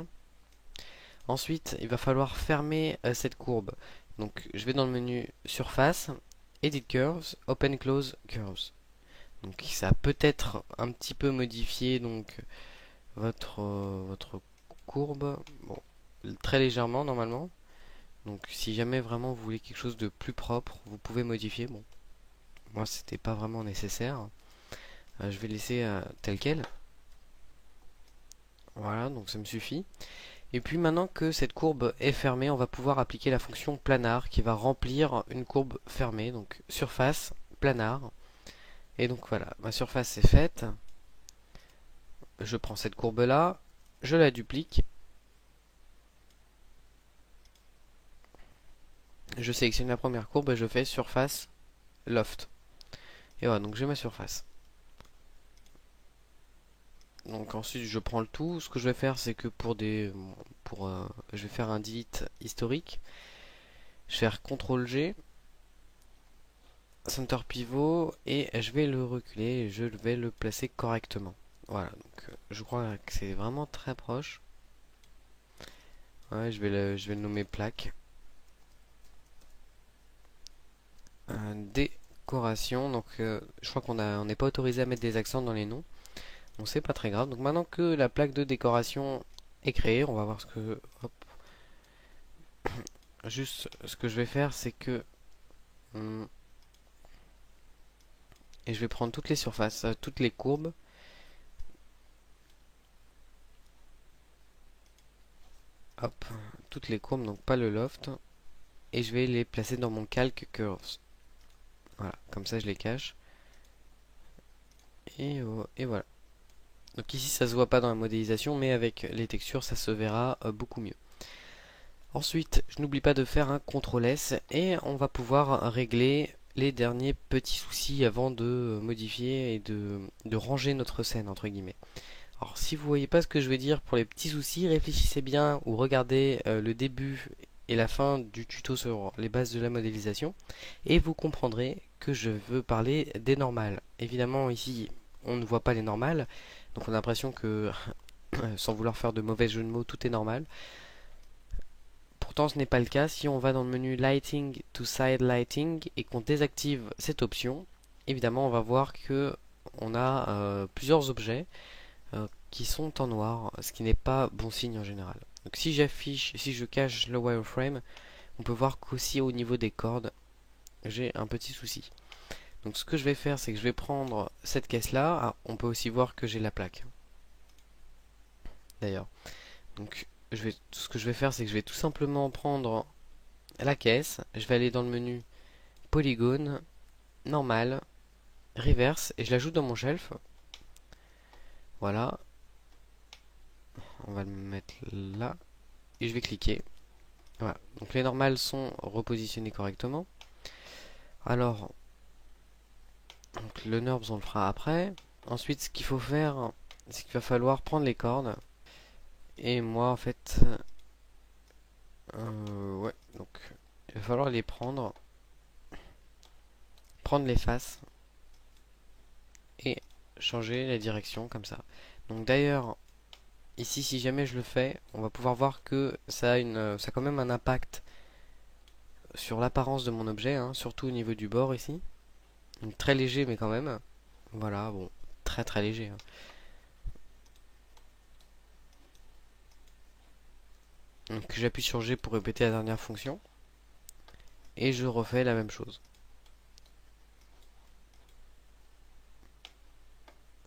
Ensuite, il va falloir fermer cette courbe. Donc, je vais dans le menu Surface, Edit Curves, Open Close Curves. Donc, ça a peut-être un petit peu modifié donc votre courbe, bon, très légèrement normalement. Donc, si jamais vraiment vous voulez quelque chose de plus propre, vous pouvez modifier. Bon, moi c'était pas vraiment nécessaire. Je vais laisser tel quel. Voilà, donc ça me suffit. Et puis maintenant que cette courbe est fermée, on va pouvoir appliquer la fonction planar qui va remplir une courbe fermée. Donc surface, planar. Et donc voilà, ma surface est faite. Je prends cette courbe là, je la duplique. Je sélectionne la première courbe et je fais surface, loft. Et voilà, donc j'ai ma surface. Donc ensuite je prends le tout. Ce que je vais faire c'est que je vais faire un delete historique. Je vais faire CTRL G. center pivot et je vais le reculer et je vais le placer correctement. Voilà, donc je crois que c'est vraiment très proche. Ouais, je vais le nommer plaque. Décoration, donc je crois on n'est pas autorisé à mettre des accents dans les noms. Donc c'est pas très grave. Donc maintenant que la plaque de décoration est créée, on va voir ce que... Hop. Juste ce que je vais faire, c'est que... et je vais prendre toutes les surfaces, toutes les courbes. Hop, toutes les courbes, donc pas le loft. Et je vais les placer dans mon calque curves. Voilà, comme ça je les cache. Et voilà. Donc ici ça se voit pas dans la modélisation, mais avec les textures ça se verra beaucoup mieux. Ensuite, je n'oublie pas de faire un CTRL S et on va pouvoir régler les derniers petits soucis avant de modifier et de ranger notre scène entre guillemets. Alors si vous voyez pas ce que je veux dire pour les petits soucis, réfléchissez bien ou regardez le début et la fin du tuto sur les bases de la modélisation et vous comprendrez que je veux parler des normales. Évidemment ici on ne voit pas les normales, donc on a l'impression que sans vouloir faire de mauvais jeux de mots, tout est normal. Pourtant ce n'est pas le cas. Si on va dans le menu Lighting to Side Lighting et qu'on désactive cette option, évidemment on va voir que on a plusieurs objets qui sont en noir, ce qui n'est pas bon signe en général. Donc si je cache le wireframe, on peut voir qu'aussi au niveau des cordes, j'ai un petit souci. Donc ce que je vais faire, c'est que je vais prendre cette caisse là. Ah, on peut aussi voir que j'ai la plaque. D'ailleurs. Donc ce que je vais faire, c'est que je vais tout simplement prendre la caisse. Je vais aller dans le menu Polygone, Normal, Reverse, et je l'ajoute dans mon shelf. Voilà. On va le mettre là. Et je vais cliquer. Voilà. Donc les normales sont repositionnées correctement. Alors, donc le NURBS on le fera après. Ensuite, ce qu'il faut faire, c'est qu'il va falloir prendre les cordes. Et moi, en fait, ouais, donc il va falloir les prendre, les faces et changer la direction comme ça. Donc d'ailleurs, ici, si jamais je le fais, on va pouvoir voir que ça a quand même un impact sur l'apparence de mon objet, hein, surtout au niveau du bord ici. Donc, très léger, mais quand même. Voilà, bon, très très léger, hein. Donc j'appuie sur G pour répéter la dernière fonction. Et je refais la même chose.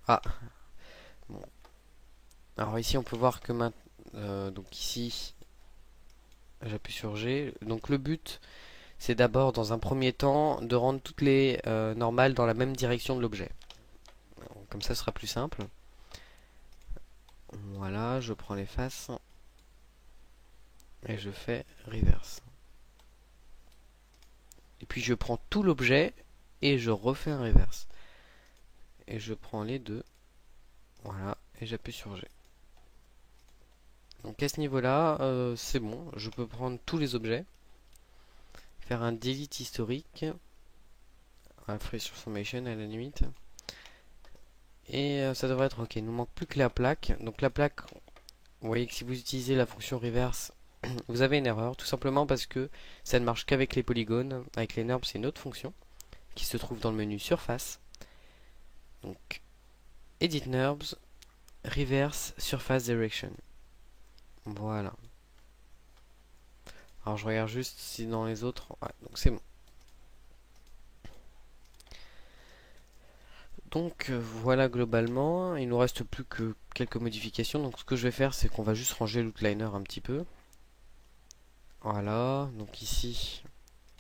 Ah, bon. Alors ici on peut voir que maintenant, donc ici, j'appuie sur G. Donc le but, c'est d'abord dans un premier temps de rendre toutes les normales dans la même direction de l'objet. Comme ça ce sera plus simple. Voilà, je prends les faces et je fais reverse. Et puis je prends tout l'objet et je refais un reverse. Et je prends les deux. Voilà, et j'appuie sur G. Donc à ce niveau-là, c'est bon. Je peux prendre tous les objets, faire un delete historique, un freeze transformation à la limite. Et ça devrait être ok. Il nous manque plus que la plaque. Donc la plaque, vous voyez que si vous utilisez la fonction reverse, vous avez une erreur. Tout simplement parce que ça ne marche qu'avec les polygones. Avec les NURBS, c'est une autre fonction qui se trouve dans le menu surface. Donc Edit NURBS, Reverse Surface Direction. Voilà. Alors je regarde juste si dans les autres... Ouais, donc c'est bon. Donc voilà globalement, il nous reste plus que quelques modifications. Donc ce que je vais faire, c'est qu'on va juste ranger l'outliner un petit peu. Voilà, donc ici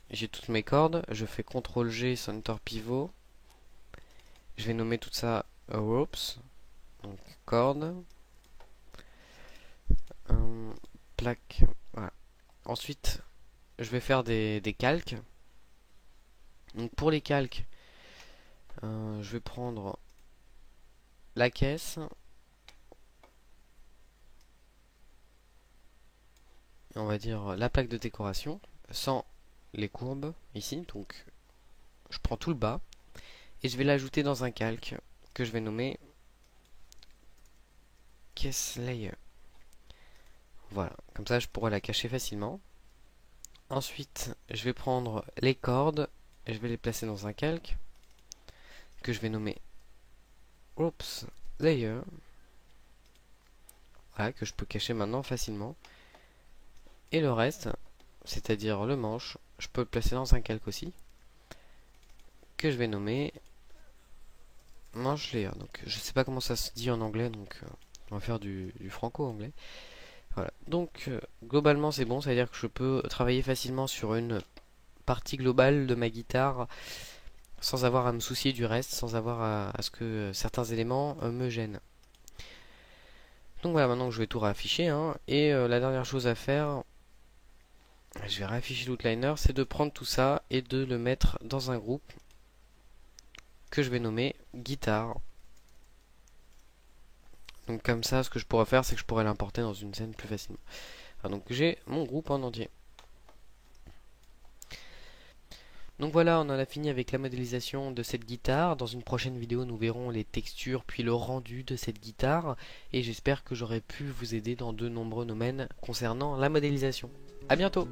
j'ai toutes mes cordes. Je fais CTRL G, Center Pivot. Je vais nommer tout ça ropes. Donc cordes. Plaque. Voilà. Ensuite, je vais faire des calques. Donc pour les calques, je vais prendre la caisse. On va dire la plaque de décoration sans les courbes ici. Donc je prends tout le bas et je vais l'ajouter dans un calque que je vais nommer Case Layer. Voilà, comme ça je pourrai la cacher facilement. Ensuite, je vais prendre les cordes et je vais les placer dans un calque que je vais nommer Ropes Layer. Voilà, que je peux cacher maintenant facilement. Et le reste, c'est-à-dire le manche, je peux le placer dans un calque aussi que je vais nommer Manche Layer. Donc je sais pas comment ça se dit en anglais, donc on va faire du franco-anglais. Voilà, donc globalement c'est bon, ça veut dire que je peux travailler facilement sur une partie globale de ma guitare sans avoir à me soucier du reste, sans avoir à ce que certains éléments me gênent. Donc voilà, maintenant que je vais tout réafficher, hein, et la dernière chose à faire, je vais réafficher l'outliner, c'est de prendre tout ça et de le mettre dans un groupe que je vais nommer guitare. Donc comme ça, ce que je pourrais faire, c'est que je pourrais l'importer dans une scène plus facilement. Alors, donc j'ai mon groupe en entier. Donc voilà, on en a fini avec la modélisation de cette guitare. Dans une prochaine vidéo, nous verrons les textures puis le rendu de cette guitare. Et j'espère que j'aurai pu vous aider dans de nombreux domaines concernant la modélisation. A bientôt!